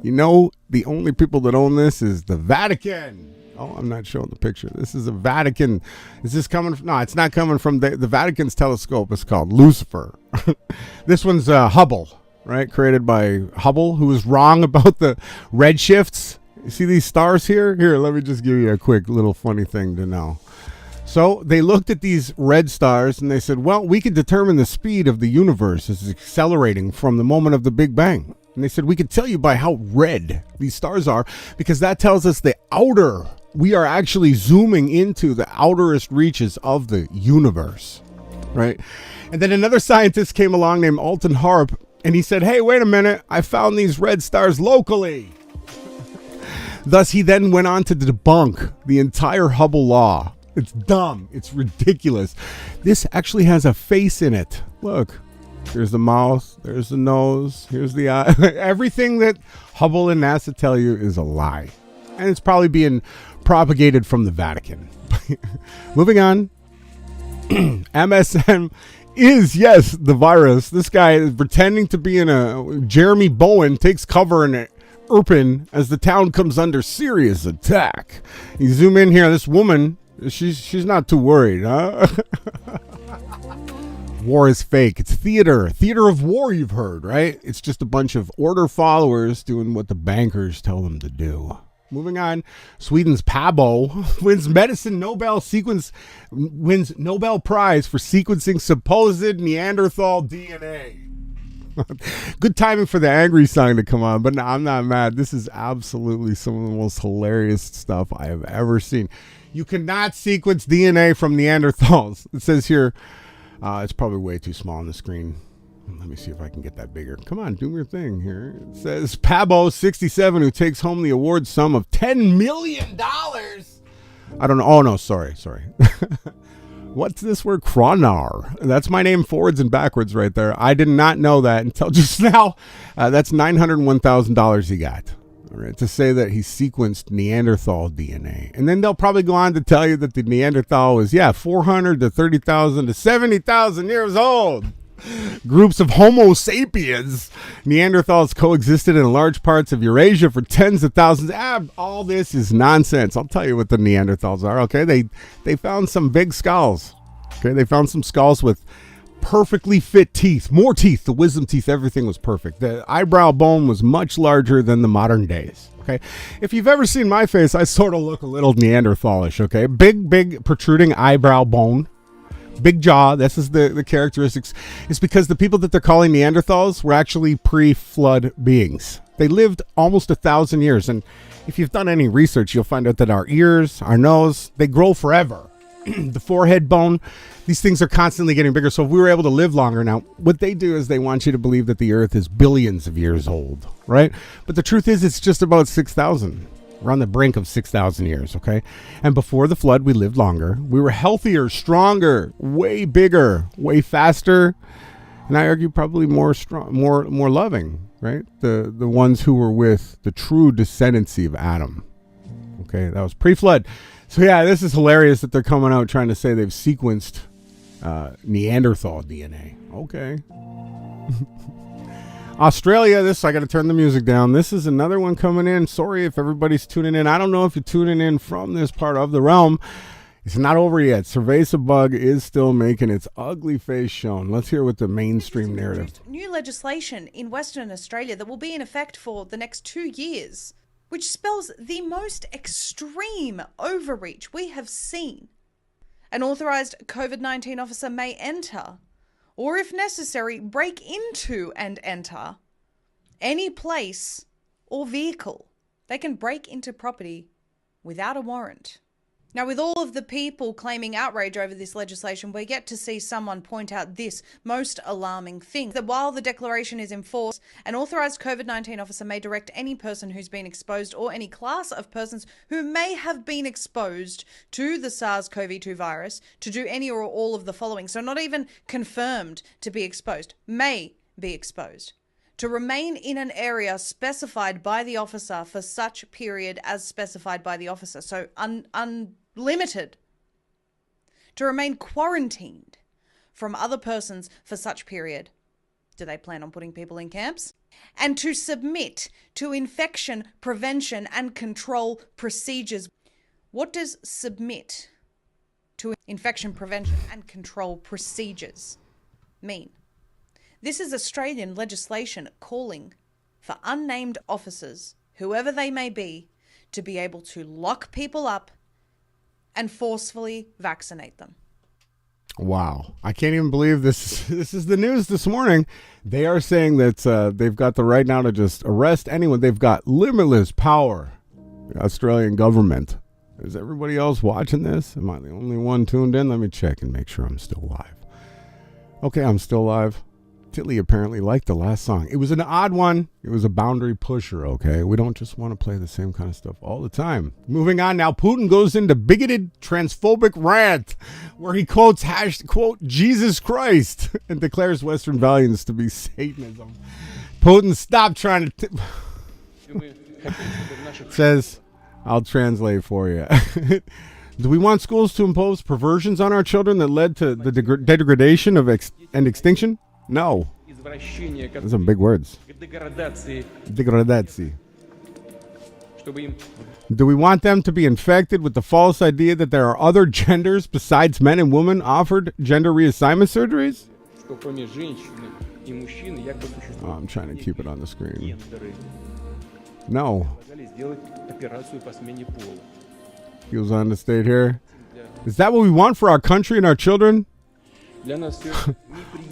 You know, the only people that own this is the Vatican. Oh, I'm not showing the picture. This is a Vatican. Is this coming from? No, it's not coming from the Vatican's telescope. It's called Lucifer. This one's Hubble, right? Created by Hubble, who was wrong about the redshifts. You see these stars here? Here, let me just give you a quick little funny thing to know. So they looked at these red stars and they said, well, we can determine the speed of the universe as it's accelerating from the moment of the Big Bang. And they said, we could tell you by how red these stars are, because that tells us we are actually zooming into the outerest reaches of the universe, right? And then another scientist came along named Alton Harp, and he said, hey, wait a minute, I found these red stars locally. Thus, he then went on to debunk the entire Hubble law. It's dumb. It's ridiculous. This actually has a face in it. Look, there's the mouth, there's the nose, here's the eye. Everything that Hubble and NASA tell you is a lie. And it's probably being propagated from the Vatican. Moving on. MSM is, yes, the virus. This guy is pretending to be in a... Jeremy Bowen takes cover in it. Irpin as the town comes under serious attack. You zoom in here, this woman, she's not too worried, huh? War is fake. It's theater of war, you've heard, right? It's just a bunch of order followers doing what the bankers tell them to do. Moving on, Sweden's Pabo wins Nobel Prize for sequencing supposed Neanderthal DNA. Good timing for the angry song to come on, but no, I'm not mad. This is absolutely some of the most hilarious stuff I have ever seen. You cannot sequence DNA from Neanderthals. It says here, it's probably way too small on the screen. Let me see if I can get that bigger. Come on, do your thing here. It says Pabo, 67, who takes home the award sum of $10 million. I don't know. Oh, no, sorry. What's this word? Kronar. That's my name forwards and backwards right there. I did not know that until just now. That's $901,000 he got. All right, to say that he sequenced Neanderthal DNA. And then they'll probably go on to tell you that the Neanderthal was, 400 to 30,000 to 70,000 years old. Groups of Homo sapiens. Neanderthals coexisted in large parts of Eurasia for tens of thousands. All this is nonsense. I'll tell you what the Neanderthals are, okay? They found some big skulls. Okay, they found some skulls with perfectly fit teeth. More teeth, the wisdom teeth, everything was perfect. The eyebrow bone was much larger than the modern days. Okay, if you've ever seen my face, I sort of look a little Neanderthalish, okay? Big protruding eyebrow bone. Big jaw. This is the characteristics. It's because the people that they're calling Neanderthals were actually pre-flood beings. They lived almost 1,000 years. And if you've done any research, you'll find out that our ears, our nose, they grow forever. The forehead bone, these things are constantly getting bigger. So if we were able to live longer now, what they do is they want you to believe that the earth is billions of years old, right? But the truth is it's just about 6,000. We're on the brink of 6,000 years, okay? And before the flood, we lived longer. We were healthier, stronger, way bigger, way faster, and I argue probably more strong, more loving, right? The ones who were with the true descendancy of Adam. Okay, that was pre-flood. So yeah, this is hilarious that they're coming out trying to say they've sequenced Neanderthal DNA. Okay. Australia, I got to turn the music down. This is another one coming in. Sorry if everybody's tuning in. I don't know if you're tuning in from this part of the realm. It's not over yet. Cerveza bug is still making its ugly face shown. Let's hear what the mainstream narrative. New legislation in Western Australia that will be in effect for the next 2 years, which spells the most extreme overreach we have seen. An authorised COVID-19 officer may enter, or if necessary, break into and enter any place or vehicle. They can break into property without a warrant. Now, with all of the people claiming outrage over this legislation, we're yet to see someone point out this most alarming thing, that while the declaration is in force, an authorised COVID-19 officer may direct any person who's been exposed or any class of persons who may have been exposed to the SARS-CoV-2 virus to do any or all of the following. So not even confirmed to be exposed, may be exposed. To remain in an area specified by the officer for such period as specified by the officer. So unlimited. To remain quarantined from other persons for such period. Do they plan on putting people in camps? And to submit to infection prevention and control procedures. What does submit to infection prevention and control procedures mean? This is Australian legislation calling for unnamed officers, whoever they may be able to lock people up and forcefully vaccinate them. Wow. I can't even believe this. This is the news this morning. They are saying that they've got the right now to just arrest anyone. They've got limitless power. The Australian government. Is everybody else watching this? Am I the only one tuned in? Let me check and make sure I'm still live. Okay, I'm still live. Tilly apparently liked the last song. It was an odd one. It was a boundary pusher, okay? We don't just want to play the same kind of stuff all the time. Moving on now, Putin goes into bigoted, transphobic rant where he quotes, quote, Jesus Christ, and declares Western values to be Satanism. Putin, stop trying to... says, I'll translate for you. Do we want schools to impose perversions on our children that led to the degradation of and extinction? No. Those are big words. Degradации. Do we want them to be infected with the false idea that there are other genders besides men and women offered gender reassignment surgeries? Oh, I'm trying to keep it on the screen. No. He was on the state here. Is that what we want for our country and our children?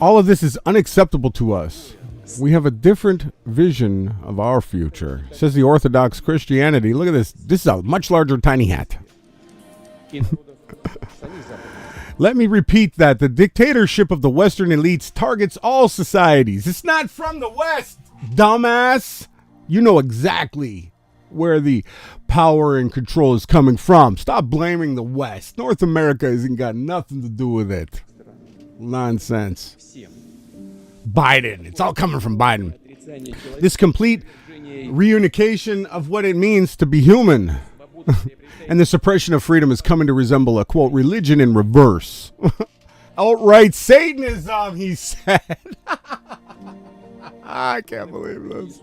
All of this is unacceptable to us. We have a different vision of our future, says the Orthodox Christianity. Look at this. This is a much larger tiny hat. Let me repeat that. The dictatorship of the Western elites targets all societies. It's not from the West, dumbass. You know exactly where the power and control is coming from. Stop blaming the West. North America hasn't got nothing to do with it. Nonsense. Biden. It's all coming from Biden. This complete reunification of what it means to be human and the suppression of freedom is coming to resemble a, quote, religion in reverse. Outright Satanism, he said. I can't believe this.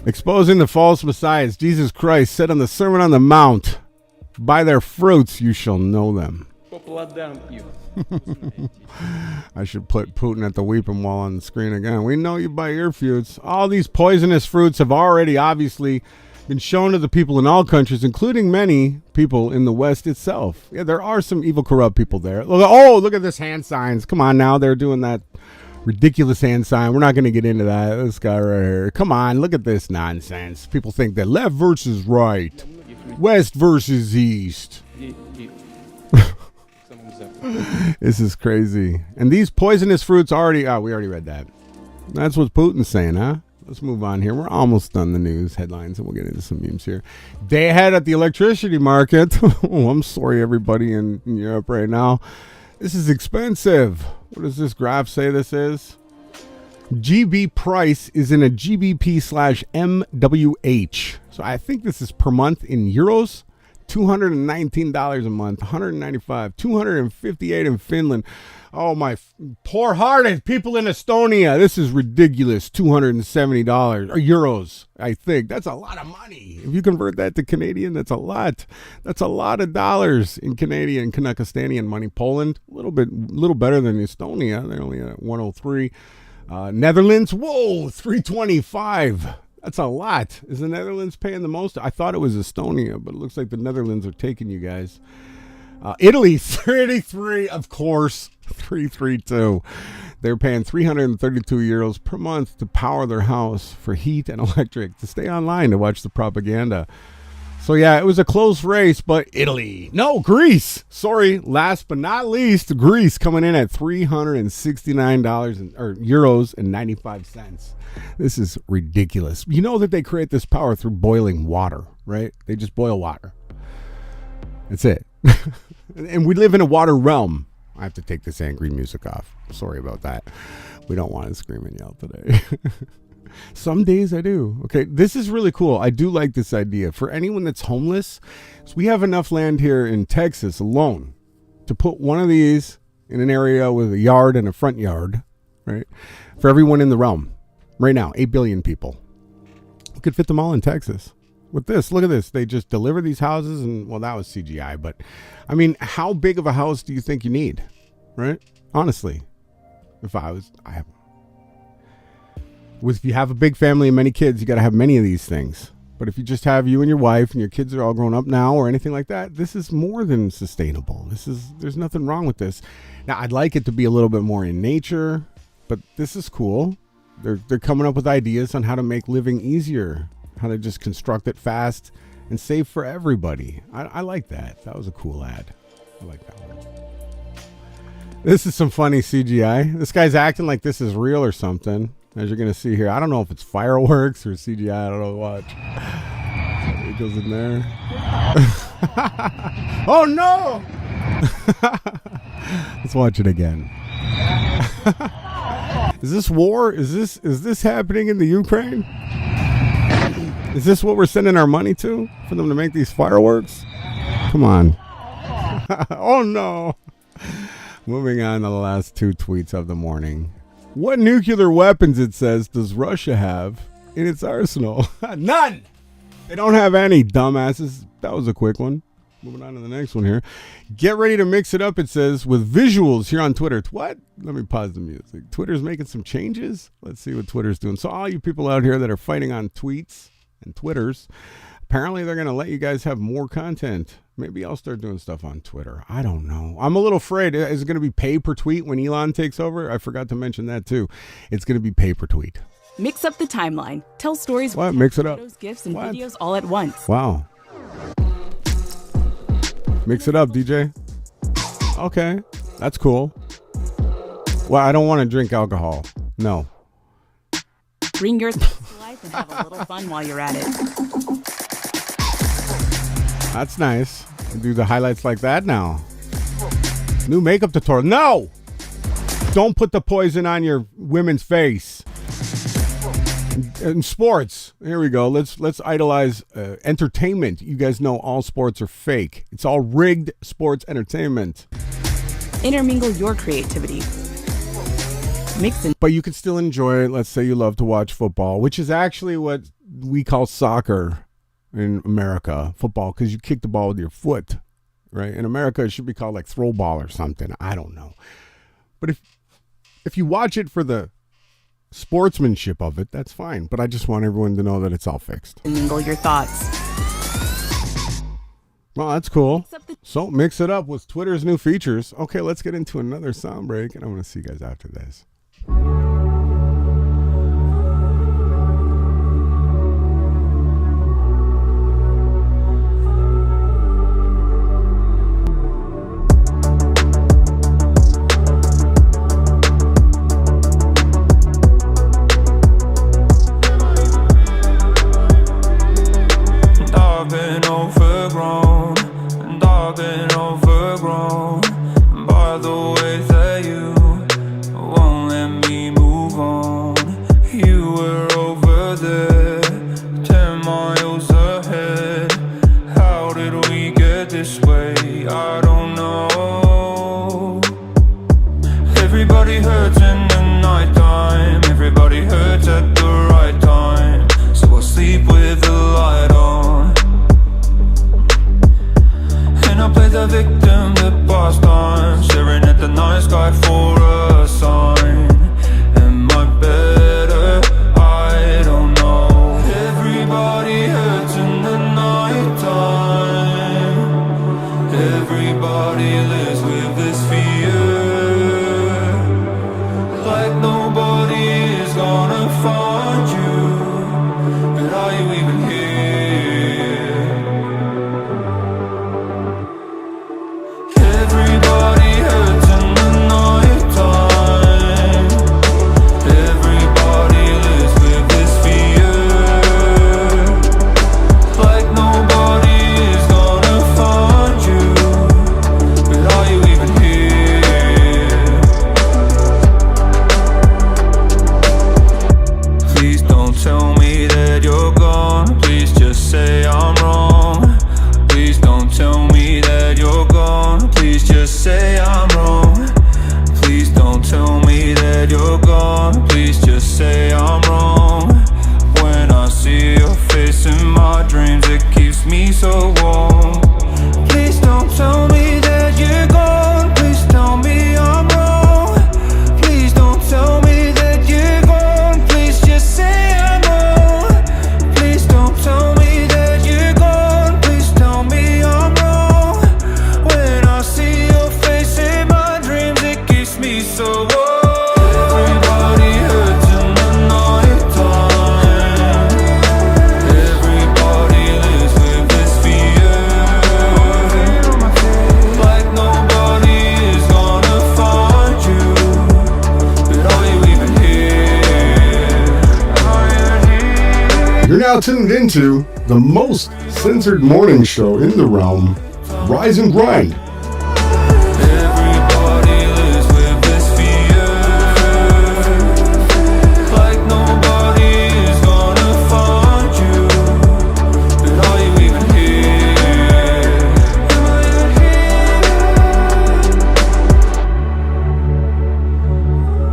Exposing the false messiahs, Jesus Christ said on the Sermon on the Mount, by their fruits you shall know them. I should put Putin at the weeping wall on the screen again. We know you by your fruits. All these poisonous fruits have already obviously been shown to the people in all countries, including many people in the West itself. Yeah, there are some evil, corrupt people there. Look at this hand signs. Come on now, they're doing that ridiculous hand sign. We're not going to get into that. This guy right here. Come on, look at this nonsense. People think that left versus right, West versus East. This is crazy. And these poisonous fruits we already read that. That's what Putin's saying, huh? Let's move on here. We're almost done the news headlines, and we'll get into some memes here. Day ahead at the electricity market. Oh, I'm sorry, everybody in Europe right now. This is expensive. What does this graph say this is? GB price is in a GBP/MWH. So I think this is per month in euros. $219 a month, $195, $258 in Finland. Oh, my poor-hearted people in Estonia. This is ridiculous. $270 or euros, I think. That's a lot of money. If you convert that to Canadian, that's a lot. That's a lot of dollars in Canadian, Kazakhstanian money. Poland, a little better than Estonia. They're only at 103. Netherlands, whoa, 325. That's a lot. Is the Netherlands paying the most? I thought it was Estonia, but it looks like the Netherlands are taking you guys. Italy, 33, of course, 332. They're paying 332 euros per month to power their house for heat and electric, to stay online to watch the propaganda. So, yeah, it was a close race, but Greece. Sorry, last but not least, Greece coming in at $369 or euros and 95 cents. This is ridiculous. You know that they create this power through boiling water, right? They just boil water. That's it. And we live in a water realm. I have to take this angry music off. Sorry about that. We don't want to scream and yell today. Some days I do. Okay, this is really cool. I do like this idea. For anyone that's homeless, so we have enough land here in Texas alone to put one of these in an area with a yard and a front yard, right? For everyone in the realm. Right now, 8 billion people. We could fit them all in Texas. with this. Look at this. They just deliver these houses, and well, that was CGI. But I mean, how big of a house do you think you need, right? Honestly, if you have a big family and many kids, you got to have many of these things. But if you just have you and your wife and your kids are all grown up now or anything like that, this is more than sustainable. There's nothing wrong with this. Now, I'd like it to be a little bit more in nature, but this is cool. They're coming up with ideas on how to make living easier, how to just construct it fast and safe for everybody. I like that. That was a cool ad. I like that one. This is some funny CGI. This guy's acting like this is real or something, as you're going to see here. I don't know if it's fireworks or CGI. I don't know. Watch. It goes in there. Oh, no! Let's watch it again. Is this war? Is this happening in the Ukraine? Is this what we're sending our money to? For them to make these fireworks? Come on. Oh, no. Moving on to the last two tweets of the morning. What nuclear weapons, it says, does Russia have in its arsenal? None! They don't have any, dumbasses. That was a quick one. Moving on to the next one here. Get ready to mix it up, it says, with visuals here on Twitter. What? Let me pause the music. Twitter's making some changes. Let's see what Twitter's doing. So all you people out here that are fighting on tweets and Twitters, apparently they're going to let you guys have more content. Maybe I'll start doing stuff on Twitter. I don't know. I'm a little afraid. Is it going to be pay per tweet when Elon takes over? I forgot to mention that too. It's going to be pay per tweet. Mix up the timeline. Tell stories. What? Mix it up. Photos, gifts, and videos all at once. Wow. Mix it up, DJ. Okay. That's cool. Well, I don't want to drink alcohol. No. Bring yours to life and have a little fun while you're at it. That's nice. You do the highlights like that now. New makeup tutorial. No! Don't put the poison on your women's face. In sports, here we go. Let's idolize entertainment. You guys know all sports are fake. It's all rigged sports entertainment. Intermingle your creativity. Mix in. But you can still enjoy it. Let's say you love to watch football, which is actually what we call soccer in America. Football, because you kick the ball with your foot, right? In America, it should be called like throw ball or something. I don't know. But if you watch it for the sportsmanship of it, that's fine. But I just want everyone to know that it's all fixed. Mingle your thoughts. Well, that's cool. So mix it up with Twitter's new features. Okay, let's get into another sound break, and I'm going to see you guys after this. my dreams, it keeps me so warm. Please don't tell me that you're gone. Please tell me I'm wrong. Please don't tell me that you're gone. Please just say I'm wrong. Please don't tell me that you're gone. Please tell me I'm wrong. When I see your face in my dreams, it keeps me so warm. Everybody hurts in the night time. Everybody lives with this fear. Like nobody is gonna find you. But are you even here? You're now tuned into the most censored morning show in the realm, Rise and Grind. Everybody lives with this fear. Like nobody is gonna find you. But are you even here? Am I even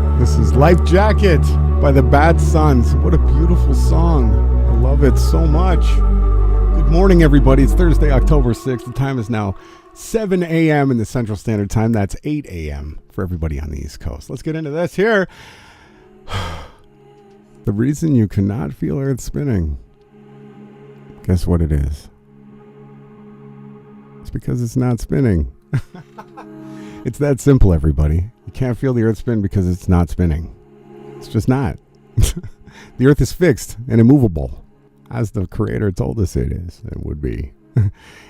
here? This is Life Jacket by the Bad Sons. What a beautiful song. I love it so much. Good morning, everybody. It's Thursday, October 6th. The time is now 7 a.m. in the Central Standard Time. That's 8 a.m. for everybody on the East Coast. Let's get into this here. The reason you cannot feel Earth spinning. Guess what it is? It's because it's not spinning. It's that simple, everybody. You can't feel the Earth spin because it's not spinning. It's just not. The Earth is fixed and immovable, as the Creator told us it is. It would be.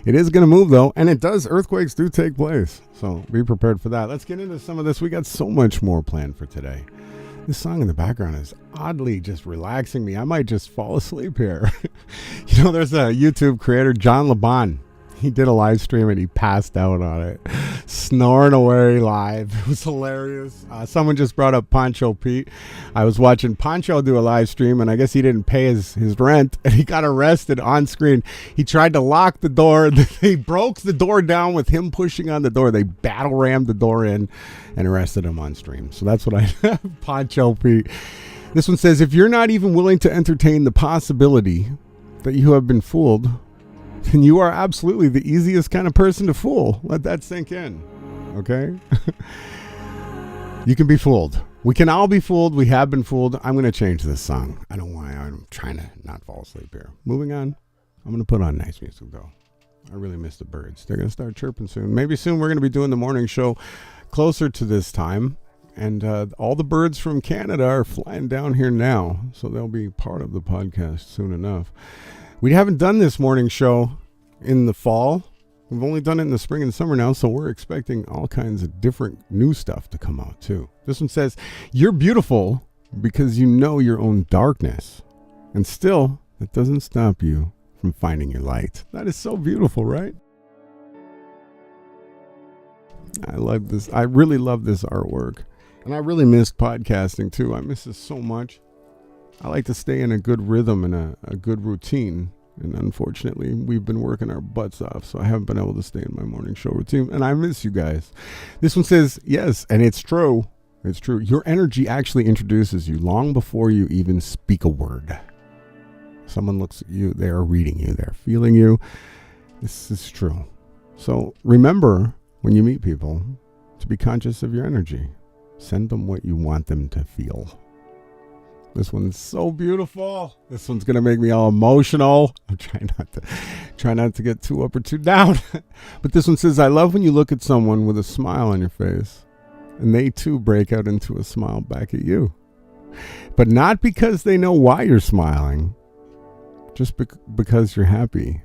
It is going to move, though, and it does. Earthquakes do take place, so be prepared for that. Let's get into some of this. We got so much more planned for today. This song in the background is oddly just relaxing me. I might just fall asleep here. You know, there's a YouTube creator, John Laban. He did a live stream and he passed out on it, snoring away live. It was hilarious. Someone just brought up Pancho Pete. I was watching Pancho do a live stream, and I guess he didn't pay his rent, and he got arrested on screen. He tried to lock the door. They broke the door down with him pushing on the door. They battle rammed the door in and arrested him on stream. So that's what I have. Pancho Pete. This one says, if you're not even willing to entertain the possibility that you have been fooled, then you are absolutely the easiest kind of person to fool. Let that sink in. Okay? You can be fooled. We can all be fooled. We have been fooled. I'm going to change this song. I don't know why. I'm trying to not fall asleep here. Moving on. I'm going to put on nice music, though. I really miss the birds. They're going to start chirping soon. Maybe soon we're going to be doing the morning show closer to this time. And all the birds from Canada are flying down here now. So they'll be part of the podcast soon enough. We haven't done this morning show in the fall. We've only done it in the spring and summer now, so we're expecting all kinds of different new stuff to come out too. This one says, you're beautiful because you know your own darkness. And still, that doesn't stop you from finding your light. That is so beautiful, right? I love this. I really love this artwork. And I really missed podcasting too. I miss this so much. I like to stay in a good rhythm and a good routine. And unfortunately, we've been working our butts off, so I haven't been able to stay in my morning show routine. And I miss you guys. This one says, yes, and it's true. It's true. Your energy actually introduces you long before you even speak a word. Someone looks at you, they're reading you, they're feeling you. This is true. So remember, when you meet people, to be conscious of your energy. Send them what you want them to feel. This one's so beautiful. This one's gonna make me all emotional. I'm trying not to get too up or too down. But this one says, I love when you look at someone with a smile on your face, and they too break out into a smile back at you. But not because they know why you're smiling, just because you're happy.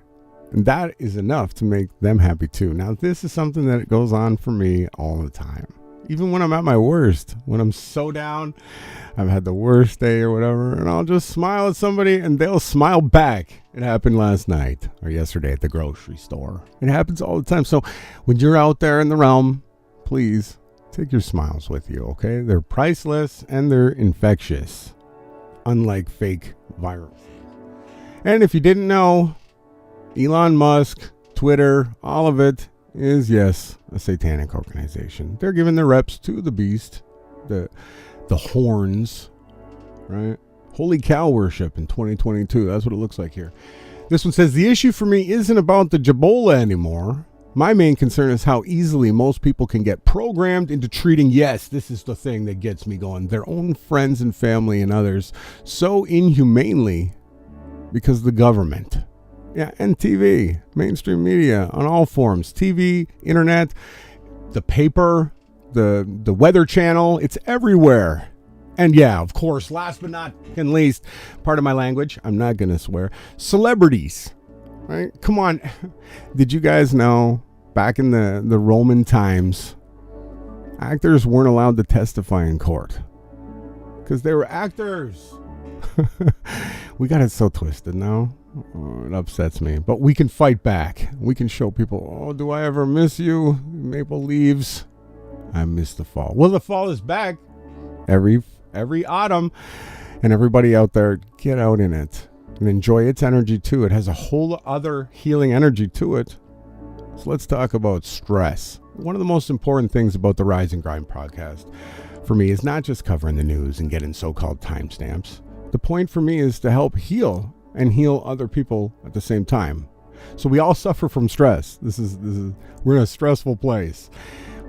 And that is enough to make them happy too. Now, this is something that goes on for me all the time. Even when I'm at my worst, when I'm so down, I've had the worst day or whatever, and I'll just smile at somebody and they'll smile back. It happened last night or yesterday at the grocery store. It happens all the time. So when you're out there in the realm, please take your smiles with you, okay? They're priceless and they're infectious, unlike fake viruses. And if you didn't know, Elon Musk, Twitter, all of it is, yes, a satanic organization. They're giving their reps to the beast, the horns, right? Holy cow worship in 2022. That's what it looks like here. This one says, the issue for me isn't about the Jabola anymore. My main concern is how easily most people can get programmed into treating, yes, this is the thing that gets me going, their own friends and family and others so inhumanely because of the government. Yeah, and TV, mainstream media on all forms, TV, internet, the paper, the Weather Channel, it's everywhere. And yeah, of course, last but not least, part of my language, I'm not going to swear, celebrities. Right? Come on. Did you guys know back in the Roman times, actors weren't allowed to testify in court because they were actors? We got it so twisted now. Oh, it upsets me. But we can fight back. We can show people, oh, do I ever miss you? Maple leaves. I miss the fall. Well, the fall is back every autumn. And everybody out there, get out in it. And enjoy its energy too. It has a whole other healing energy to it. So let's talk about stress. One of the most important things about the Rise and Grind podcast for me is not just covering the news and getting so-called timestamps. The point for me is to help heal and heal other people at the same time. So we all suffer from stress. We're in a stressful place.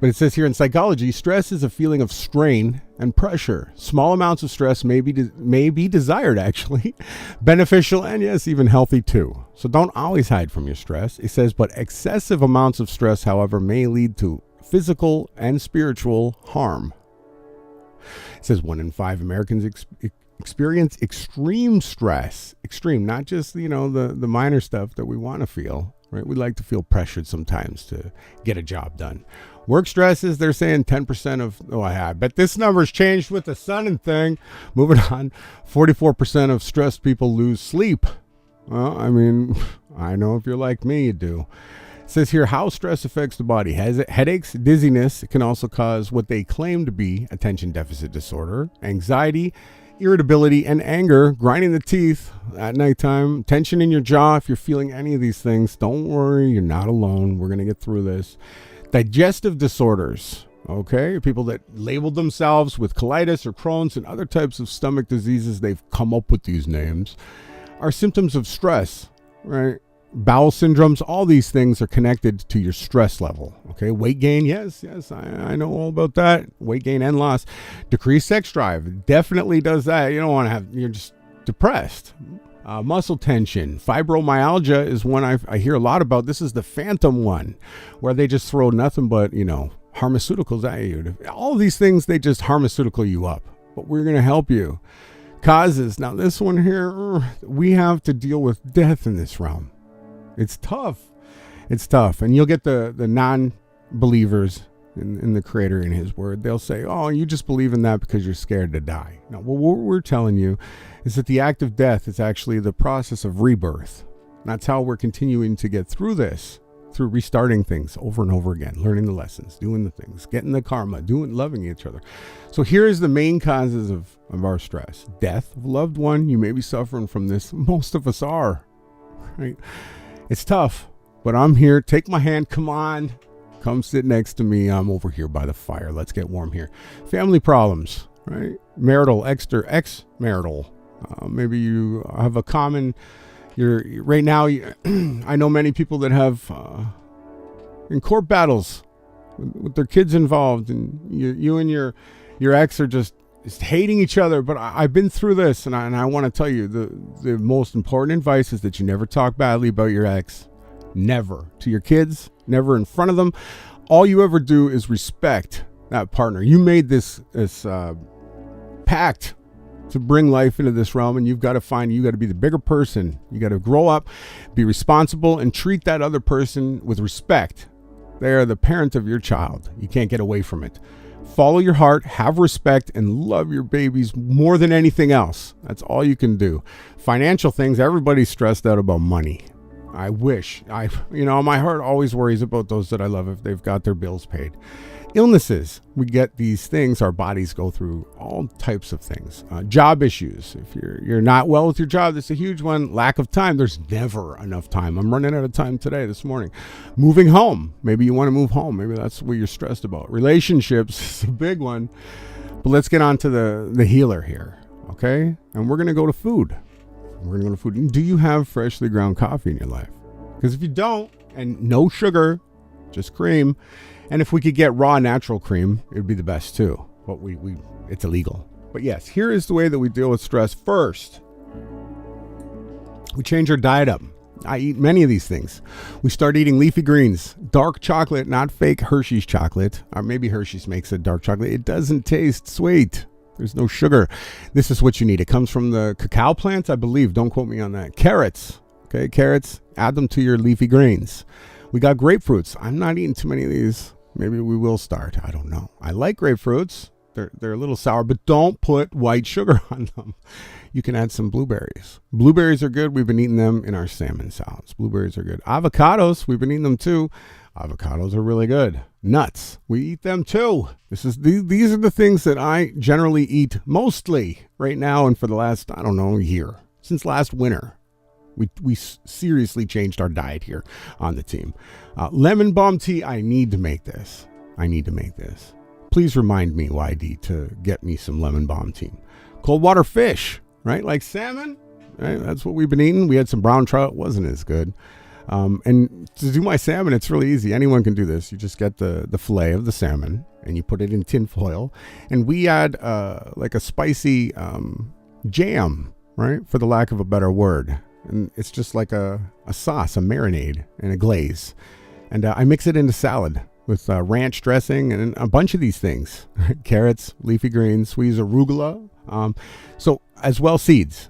But it says here in psychology, stress is a feeling of strain and pressure. Small amounts of stress may be desired, actually, beneficial, and yes, even healthy too. So don't always hide from your stress. It says, but excessive amounts of stress, however, may lead to physical and spiritual harm. It says 1 in 5 Americans experience extreme stress. Extreme, not just, the minor stuff that we want to feel, right? We like to feel pressured sometimes to get a job done. Work stresses, they're saying 10% of, I bet this number's changed with the sun and thing. Moving on, 44% of stressed people lose sleep. Well, I mean, I know if you're like me, you do. It says here how stress affects the body. Headaches, dizziness. It can also cause what they claim to be attention deficit disorder, anxiety, irritability, and anger, grinding the teeth at nighttime, tension in your jaw. If you're feeling any of these things, don't worry, you're not alone. We're going to get through this. Digestive disorders, okay? People that labeled themselves with colitis or Crohn's and other types of stomach diseases, they've come up with these names, are symptoms of stress, right? Bowel syndromes, all these things are connected to your stress level, okay? Weight gain, yes, I know all about that. Weight gain and loss. Decreased sex drive, definitely does that. You don't want to have, you're just depressed. Muscle tension, fibromyalgia is one I hear a lot about. This is the phantom one, where they just throw nothing but, pharmaceuticals at you. All of these things, they just pharmaceutical you up. But we're going to help you. Causes, now this one here, we have to deal with death in this realm. It's tough. And you'll get the non-believers in the Creator in His Word. They'll say, oh, you just believe in that because you're scared to die. No, what we're telling you is that the act of death is actually the process of rebirth. That's how we're continuing to get through this, through restarting things over and over again, learning the lessons, doing the things, getting the karma, loving each other. So here's the main causes of our stress. Death of a loved one. You may be suffering from this. Most of us are, right? It's tough, but I'm here. Take my hand. Come on. Come sit next to me. I'm over here by the fire. Let's get warm here. Family problems, right? Marital, ex-marital. Maybe you have a common, right now, I know many people that have in court battles with their kids involved, and you and your ex are just hating each other. But I've been through this, and I want to tell you, the most important advice is that you never talk badly about your ex. Never. To your kids, never in front of them. All you ever do is respect that partner. You made this pact to bring life into this realm, and you got to be the bigger person. You got to grow up, be responsible, and treat that other person with respect. They are the parent of your child. You can't get away from it. Follow your heart, have respect, and love your babies more than anything else. That's all you can do. Financial things, everybody's stressed out about money. I wish. My heart always worries about those that I love if they've got their bills paid. Illnesses, we get these things. Our bodies go through all types of things. Job issues. If you're not well with your job, that's a huge one. Lack of time. There's never enough time. I'm running out of time this morning. Moving home. Maybe you want to move home. Maybe that's what you're stressed about. Relationships is a big one. But let's get on to the healer here, okay? And we're going to go to food. We're going to go to food. Do you have freshly ground coffee in your life? Because if you don't, and no sugar, just cream, and if we could get raw natural cream, it would be the best too. But it's illegal. But yes, here is the way that we deal with stress. First, we change our diet up. I eat many of these things. We start eating leafy greens, dark chocolate, not fake Hershey's chocolate. Or maybe Hershey's makes a dark chocolate. It doesn't taste sweet. There's no sugar. This is what you need. It comes from the cacao plants, I believe. Don't quote me on that. Carrots. Okay, carrots. Add them to your leafy greens. We got grapefruits. I'm not eating too many of these. Maybe we will start. I don't know. I like grapefruits. They're a little sour, but don't put white sugar on them. You can add some blueberries. Blueberries are good. We've been eating them in our salmon salads. Blueberries are good. Avocados, we've been eating them too. Avocados are really good. Nuts, we eat them too. These are the things that I generally eat mostly right now and for the last, I don't know, year. Since last winter. We seriously changed our diet here on the team. Lemon balm tea, I need to make this. Please remind me, YD, to get me some lemon balm tea. Cold water fish, right? Like salmon, right? That's what we've been eating. We had some brown trout, wasn't as good. And to do my salmon, it's really easy. Anyone can do this. You just get the fillet of the salmon and you put it in tin foil. And we add like a spicy jam, right? For the lack of a better word. And it's just like a sauce, a marinade, and a glaze. And I mix it into salad with ranch dressing and a bunch of these things. Carrots, leafy greens, we use arugula. So as well seeds.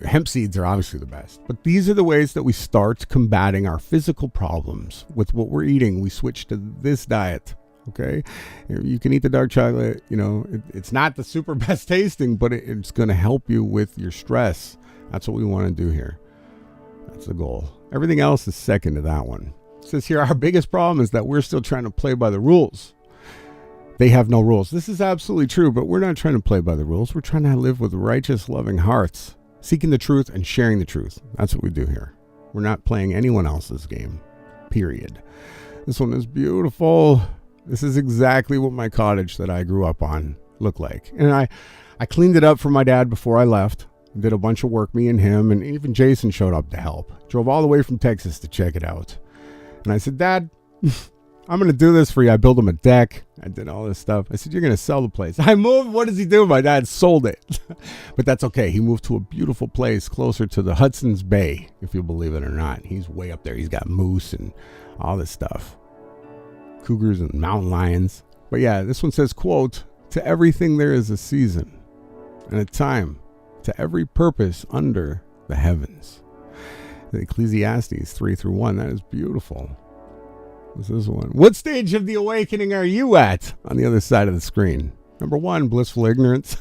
Hemp seeds are obviously the best. But these are the ways that we start combating our physical problems with what we're eating. We switch to this diet. Okay, you can eat the dark chocolate. It's not the super best tasting, but it's going to help you with your stress. That's what we want to do here. That's the goal. Everything else is second to that one. It says here, our biggest problem is that we're still trying to play by the rules. They have no rules. This is absolutely true, but we're not trying to play by the rules. We're trying to live with righteous, loving hearts, seeking the truth and sharing the truth. That's what we do here. We're not playing anyone else's game, period. This one is beautiful. This is exactly what my cottage that I grew up on looked like. And I cleaned it up for my dad before I left. Did a bunch of work, me and him, and even Jason showed up to help. Drove all the way from Texas to check it out. And I said, Dad, I'm going to do this for you. I built him a deck. I did all this stuff. I said, you're going to sell the place. I moved. What does he do? My dad sold it. But that's okay. He moved to a beautiful place closer to the Hudson's Bay, if you believe it or not. He's way up there. He's got moose and all this stuff. Cougars and mountain lions. But yeah, this one says, quote, to everything there is a season and a time, to every purpose under the heavens. The Ecclesiastes 3-1. That is beautiful. What's this one? What stage of the awakening are you at on the other side of the screen? Number 1, blissful ignorance.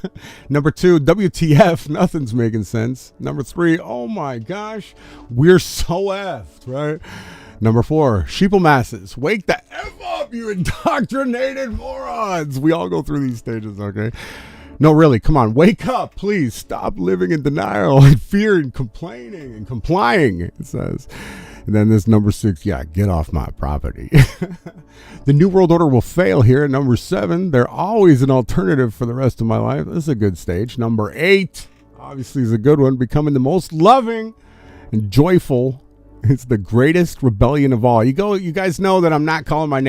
Number 2, WTF, nothing's making sense. Number 3, oh my gosh, we're so effed, right? Number 4, sheeple masses. Wake the F up, you indoctrinated morons. We all go through these stages, okay? No, really, come on, wake up, please. Stop living in denial and fear and complaining and complying, it says. And then this number 6, yeah, get off my property. The New World Order will fail here. Number 7, they're always an alternative for the rest of my life. This is a good stage. Number 8, obviously is a good one. Becoming the most loving and joyful. It's the greatest rebellion of all. You guys know that I'm not calling my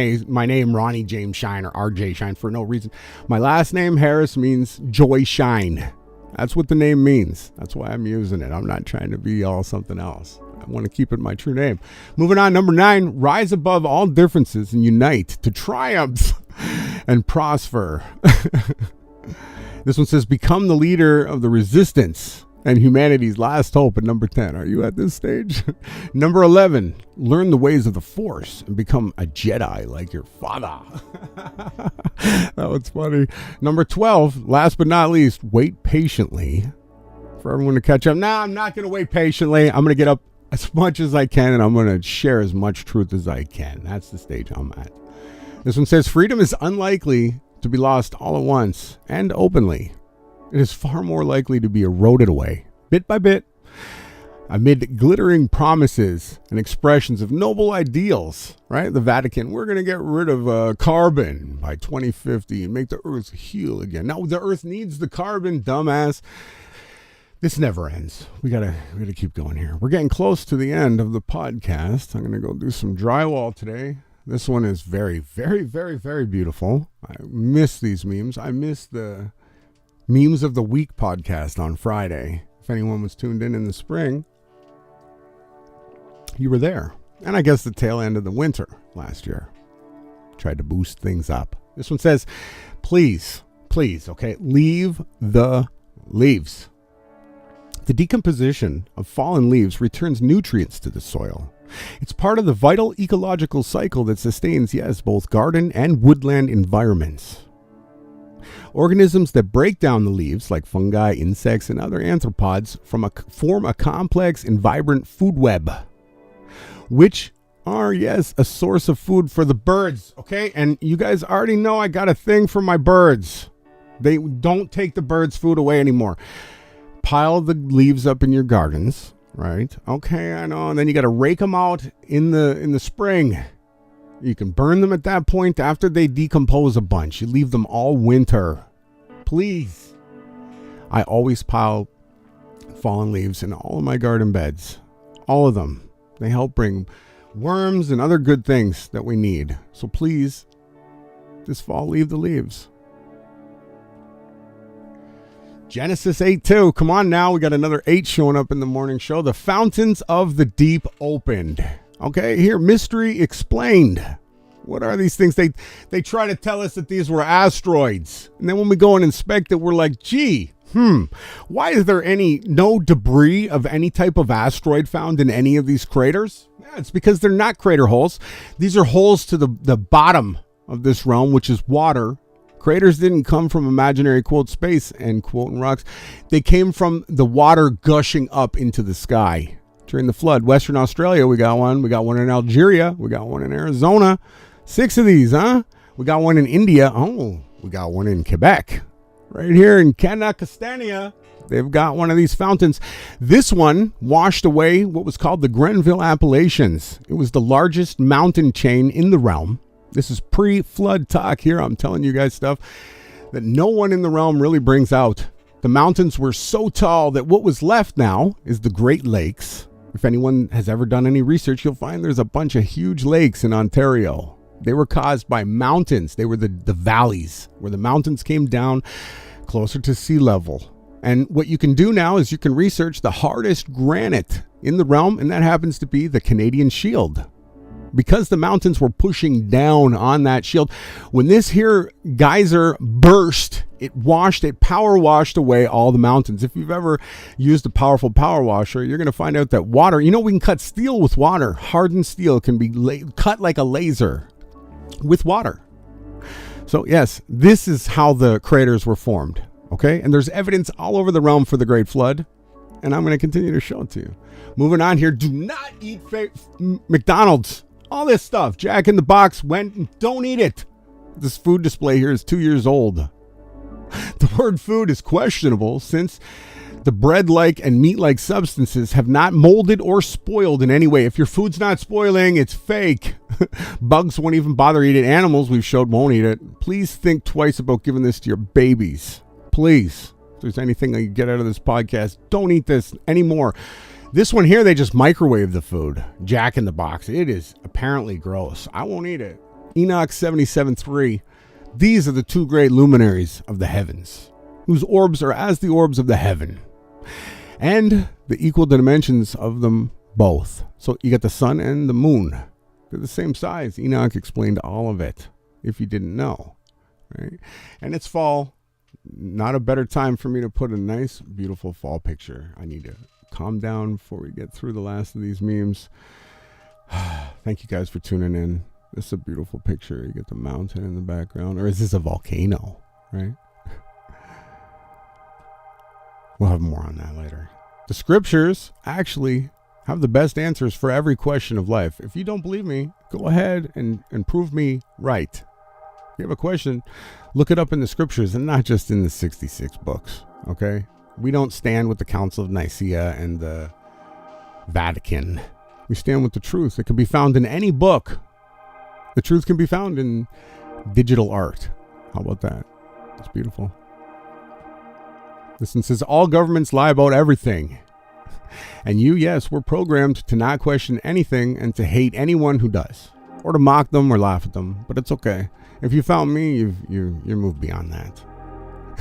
name Ronnie James Shine or RJ Shine for no reason. My last name, Harris, means joy shine. That's what the name means. That's why I'm using it. I'm not trying to be all something else. I want to keep it my true name. Moving on, number 9, rise above all differences and unite to triumph and prosper. This one says, become the leader of the resistance and humanity's last hope at number 10. Are you at this stage? Number 11, learn the ways of the Force and become a Jedi like your father. That was funny. Number 12, last but not least, wait patiently for everyone to catch up. Now, I'm not going to wait patiently. I'm going to get up as much as I can, and I'm going to share as much truth as I can. That's the stage I'm at. This one says, freedom is unlikely to be lost all at once and openly. It is far more likely to be eroded away, bit by bit, amid glittering promises and expressions of noble ideals, right? The Vatican, we're going to get rid of carbon by 2050 and make the earth heal again. Now, the earth needs the carbon, dumbass. This never ends. We gotta keep going here. We're getting close to the end of the podcast. I'm gonna go do some drywall today. This one is very, very, very, very beautiful. I miss these memes. I miss the Memes of the Week podcast on Friday. If anyone was tuned in the spring, you were there. And I guess the tail end of the winter last year. Tried to boost things up. This one says, please, okay, leave the leaves. The decomposition of fallen leaves returns nutrients to the soil. It's part of the vital ecological cycle that sustains, yes, both garden and woodland environments. Organisms that break down the leaves, like fungi, insects, and other arthropods, form a complex and vibrant food web, which are, yes, a source of food for the birds, okay? And you guys already know I got a thing for my birds. They don't take the birds' food away anymore. Pile the leaves up in your gardens, right? Okay, I know. And then you got to rake them out in the spring. You can burn them at that point after they decompose a bunch. You leave them all winter. Please. I always pile fallen leaves in all of my garden beds. All of them. They help bring worms and other good things that we need. So please, this fall, leave the leaves. Genesis 8:2. Come on now. We got another 8 showing up in the morning show. The fountains of the deep opened. Okay, here, mystery explained. What are these things? They try to tell us that these were asteroids. And then when we go and inspect it, we're like, why is there no debris of any type of asteroid found in any of these craters? Yeah, it's because they're not crater holes. These are holes to the bottom of this realm, which is water. Craters didn't come from imaginary, quote, space, end quote, and rocks. They came from the water gushing up into the sky during the flood. Western Australia, we got one. We got one in Algeria. We got one in Arizona. 6 of these, huh? We got one in India. Oh, we got one in Quebec. Right here in Canacastania, they've got one of these fountains. This one washed away what was called the Grenville Appalachians. It was the largest mountain chain in the realm. This is pre-flood talk here. I'm telling you guys stuff that no one in the realm really brings out. The mountains were so tall that what was left now is the Great Lakes. If anyone has ever done any research, you'll find there's a bunch of huge lakes in Ontario. They were caused by mountains. They were the valleys where the mountains came down closer to sea level. And what you can do now is you can research the hardest granite in the realm, and that happens to be the Canadian Shield. Because the mountains were pushing down on that shield, when this here geyser burst, it power washed away all the mountains. If you've ever used a powerful power washer, you're going to find out that water, we can cut steel with water. Hardened steel can be cut like a laser with water. So yes, this is how the craters were formed. Okay. And there's evidence all over the realm for the Great Flood. And I'm going to continue to show it to you. Moving on here. Do not eat McDonald's. All this stuff. Jack in the Box don't eat it. This food display here is 2 years old. The word food is questionable since the bread-like and meat-like substances have not molded or spoiled in any way. If your food's not spoiling, it's fake. Bugs won't even bother eating. Animals we've showed won't eat it. Please think twice about giving this to your babies. Please. If there's anything that you get out of this podcast, don't eat this anymore. This one here, they just microwave the food. Jack in the Box. It is apparently gross. I won't eat it. Enoch 77.3. These are the 2 great luminaries of the heavens, whose orbs are as the orbs of the heaven, and the equal dimensions of them both. So you got the sun and the moon. They're the same size. Enoch explained all of it, if you didn't know. Right? And it's fall. Not a better time for me to put a nice, beautiful fall picture. I need to calm down before we get through the last of these memes. Thank you guys for tuning in. This is a beautiful picture. You get the mountain in the background. Or is this a volcano? Right? We'll have more on that later. The scriptures actually have the best answers for every question of life. If you don't believe me, go ahead and prove me right. If you have a question, look it up in the scriptures and not just in the 66 books. Okay? We don't stand with the Council of Nicaea and the Vatican. We stand with the truth. It can be found in any book. The truth can be found in digital art. How about that? It's beautiful. This one says, all governments lie about everything. And you, yes, we're programmed to not question anything and to hate anyone who does. Or to mock them or laugh at them. But it's okay. If you found me, you're moved beyond that.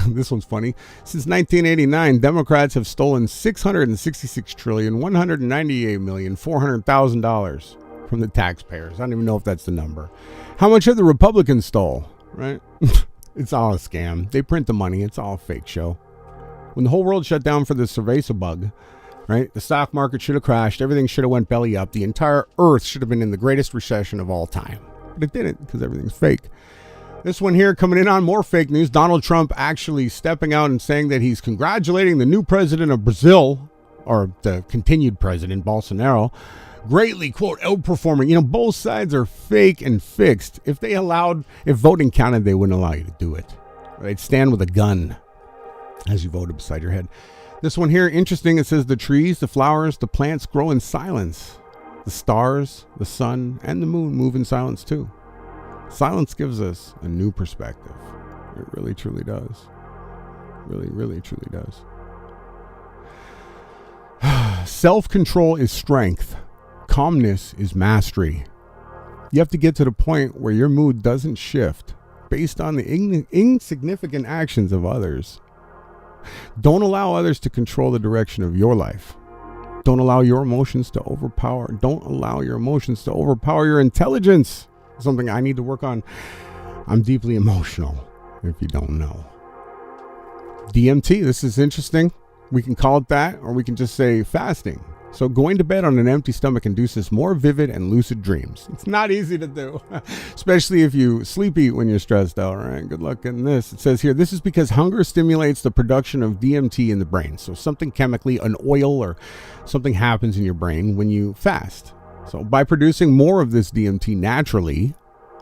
This one's funny. Since 1989, Democrats have stolen $666,198,400,000 from the taxpayers. I don't even know if that's the number. How much have the Republicans stole, right? It's all a scam. They print the money. It's all a fake show. When the whole world shut down for the cerveza bug, right? The stock market should have crashed. Everything should have went belly up. The entire earth should have been in the greatest recession of all time. But it didn't because everything's fake. This one here coming in on more fake news. Donald Trump actually stepping out and saying that he's congratulating the new president of Brazil, or the continued president, Bolsonaro, greatly, quote, outperforming. You know, both sides are fake and fixed. If voting counted, they wouldn't allow you to do it. They'd stand with a gun as you voted beside your head. This one here, interesting. It says the trees, the flowers, the plants grow in silence. The stars, the sun, and the moon move in silence too. Silence gives us a new perspective. It really, truly does. Really, really, truly does. Self-control is strength. Calmness is mastery. You have to get to the point where your mood doesn't shift based on the insignificant actions of others. Don't allow others to control the direction of your life. Don't allow your emotions to overpower. Don't allow your emotions to overpower your intelligence. Something I need to work on. I'm deeply emotional, if you don't know. DMT, this is interesting. We can call it that, or we can just say fasting. So going to bed on an empty stomach induces more vivid and lucid dreams. It's not easy to do, especially if you sleep eat when you're stressed out, right? Good luck getting this. It says here, this is because hunger stimulates the production of DMT in the brain. So something chemically, an oil or something happens in your brain when you fast. So by producing more of this DMT naturally,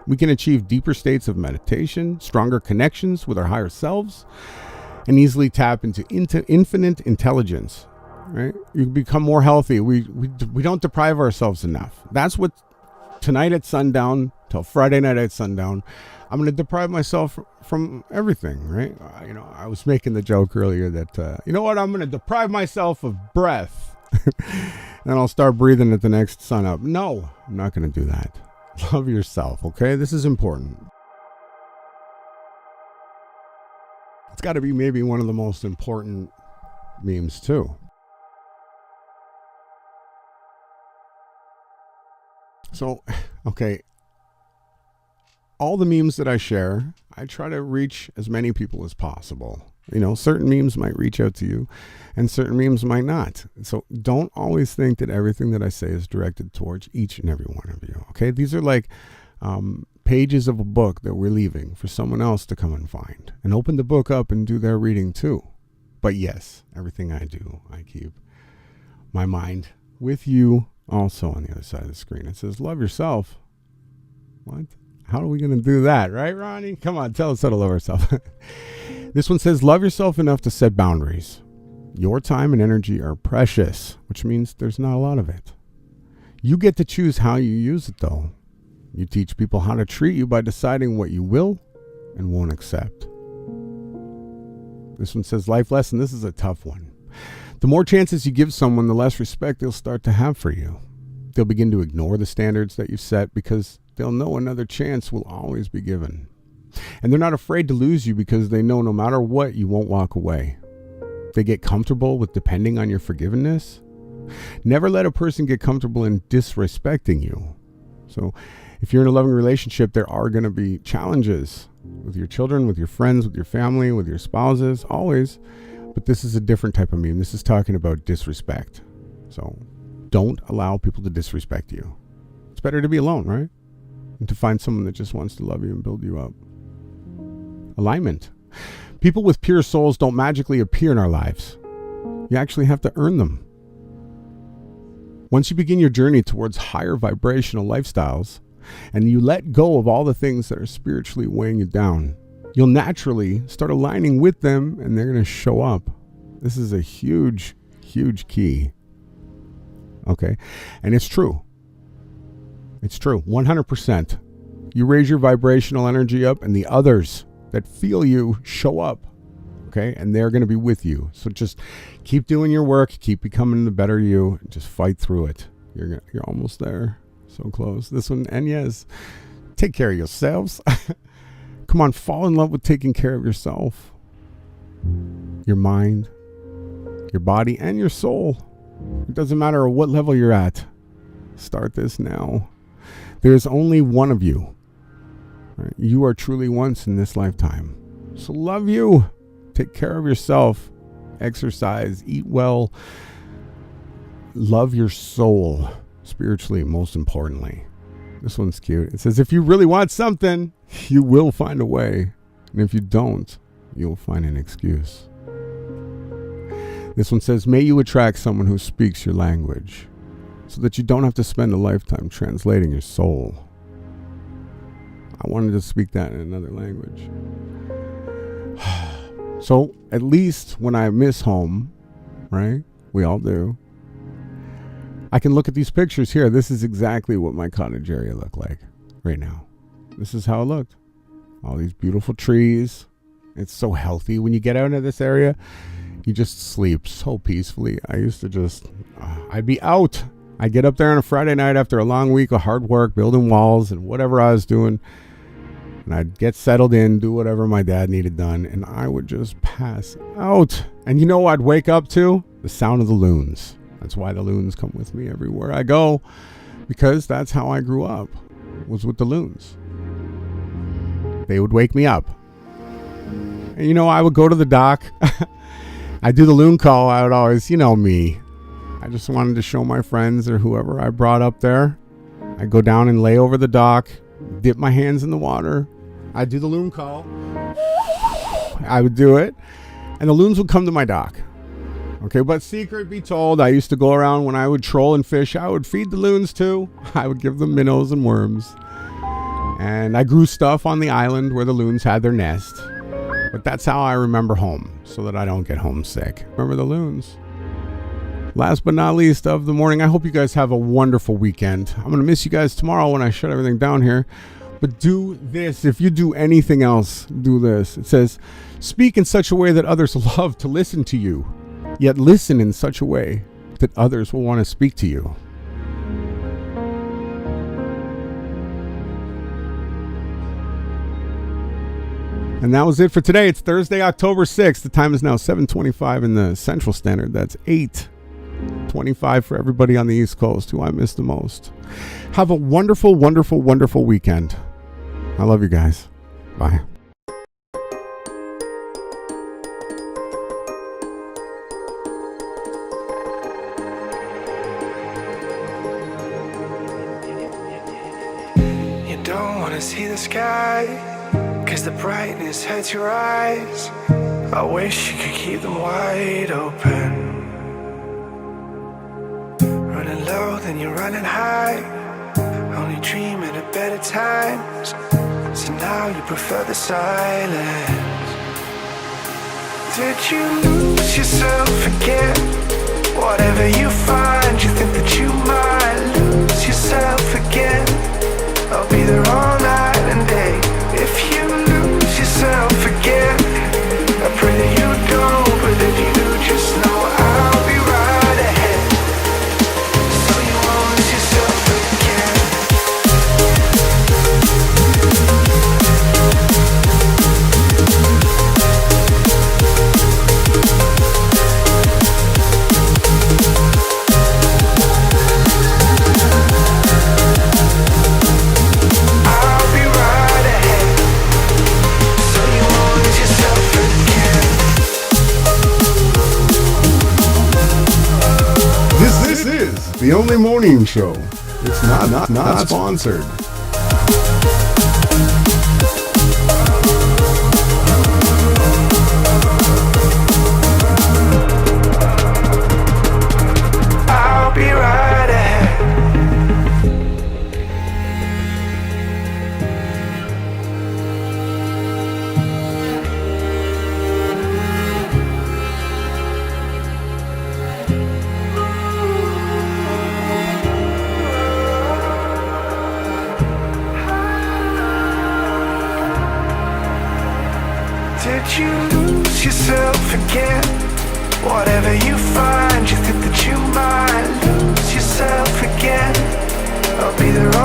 we can achieve deeper states of meditation, stronger connections with our higher selves, and easily tap into infinite intelligence. Right? You become more healthy. We don't deprive ourselves enough. That's what tonight at sundown till Friday night at sundown, I'm going to deprive myself from everything. Right? I was making the joke earlier that you know what? I'm going to deprive myself of breath. And I'll start breathing at the next sun up. No, I'm not going to do that. Love yourself, okay? This is important. It's got to be maybe one of the most important memes too. So, okay, all the memes that I share, I try to reach as many people as possible. Certain memes might reach out to you and certain memes might not. So don't always think that everything that I say is directed towards each and every one of you. Okay. These are like pages of a book that we're leaving for someone else to come and find and open the book up and do their reading too. But yes, everything I do, I keep my mind with you also on the other side of the screen. It says, love yourself. What? How are we going to do that? Right, Ronnie? Come on, tell us how to love ourselves. This one says, love yourself enough to set boundaries. Your time and energy are precious, which means there's not a lot of it. You get to choose how you use it, though. You teach people how to treat you by deciding what you will and won't accept. This one says, life lesson. This is a tough one. The more chances you give someone, the less respect they'll start to have for you. They'll begin to ignore the standards that you've set because they'll know another chance will always be given. And they're not afraid to lose you because they know no matter what, you won't walk away. They get comfortable with depending on your forgiveness. Never let a person get comfortable in disrespecting you. So if you're in a loving relationship, there are going to be challenges with your children, with your friends, with your family, with your spouses, always. But this is a different type of meme. This is talking about disrespect. So don't allow people to disrespect you. It's better to be alone, right? And to find someone that just wants to love you and build you up. Alignment. People with pure souls don't magically appear in our lives. You actually have to earn them. Once you begin your journey towards higher vibrational lifestyles, and you let go of all the things that are spiritually weighing you down, you'll naturally start aligning with them and they're going to show up. This is a huge, huge key. Okay? And it's true. It's true. 100%. You raise your vibrational energy up and the others that feel you show up. Okay? And they're going to be with you. So just keep doing your work. Keep becoming the better you. Just fight through it. You're almost there. So close. This one, and yes, take care of yourselves. Come on, fall in love with taking care of yourself. Your mind, your body, and your soul. It doesn't matter what level you're at. Start this now. There's only one of you. Right? You are truly once in this lifetime. So love you. Take care of yourself. Exercise. Eat well. Love your soul. Spiritually, most importantly. This one's cute. It says, if you really want something, you will find a way. And if you don't, you'll find an excuse. This one says, may you attract someone who speaks your language so that you don't have to spend a lifetime translating your soul. I wanted to speak that in another language. So at least when I miss home, right? We all do. I can look at these pictures here. This is exactly what my cottage area looked like right now. This is how it looked. All these beautiful trees. It's so healthy. When you get out into this area, you just sleep so peacefully. I used to just, I'd be out. I'd get up there on a Friday night after a long week of hard work, building walls and whatever I was doing. And I'd get settled in, do whatever my dad needed done, and I would just pass out. And you know what I'd wake up to? The sound of the loons. That's why the loons come with me everywhere I go, because that's how I grew up, was with the loons. They would wake me up. And you know, I would go to the dock. I'd do the loon call. I would always, you know me. I just wanted to show my friends or whoever I brought up there. I'd go down and lay over the dock, dip my hands in the water. I'd do the loon call. I would do it. And the loons would come to my dock. Okay, but secret be told, I used to go around when I would troll and fish. I would feed the loons too. I would give them minnows and worms. And I grew stuff on the island where the loons had their nest. But that's how I remember home, so that I don't get homesick. Remember the loons. Last but not least of the morning, I hope you guys have a wonderful weekend. I'm going to miss you guys tomorrow when I shut everything down here. But do this. If you do anything else, do this. It says, speak in such a way that others love to listen to you, yet listen in such a way that others will want to speak to you. And that was it for today. It's Thursday, October 6th. The time is now 7:25 in the Central Standard. That's 8:25 for everybody on the East Coast, who I miss the most. Have a wonderful, wonderful, wonderful weekend. I love you guys. Bye. You don't want to see the sky, 'cause the brightness hurts your eyes. I wish you could keep them wide open. Running low, then you're running high. Only dreaming of better times. So now you prefer the silence. Did you lose yourself again? Whatever you find, you think that you might lose yourself again. I'll be there all night and day. If you lose yourself again, I pray that you don't, but if you do, just know I'll be right ahead. So you won't lose yourself again. This is the only morning show. It's not sponsored. I'll be right ahead. Did you lose lose yourself again. Whatever you find, you think that you might lose yourself again. I'll be there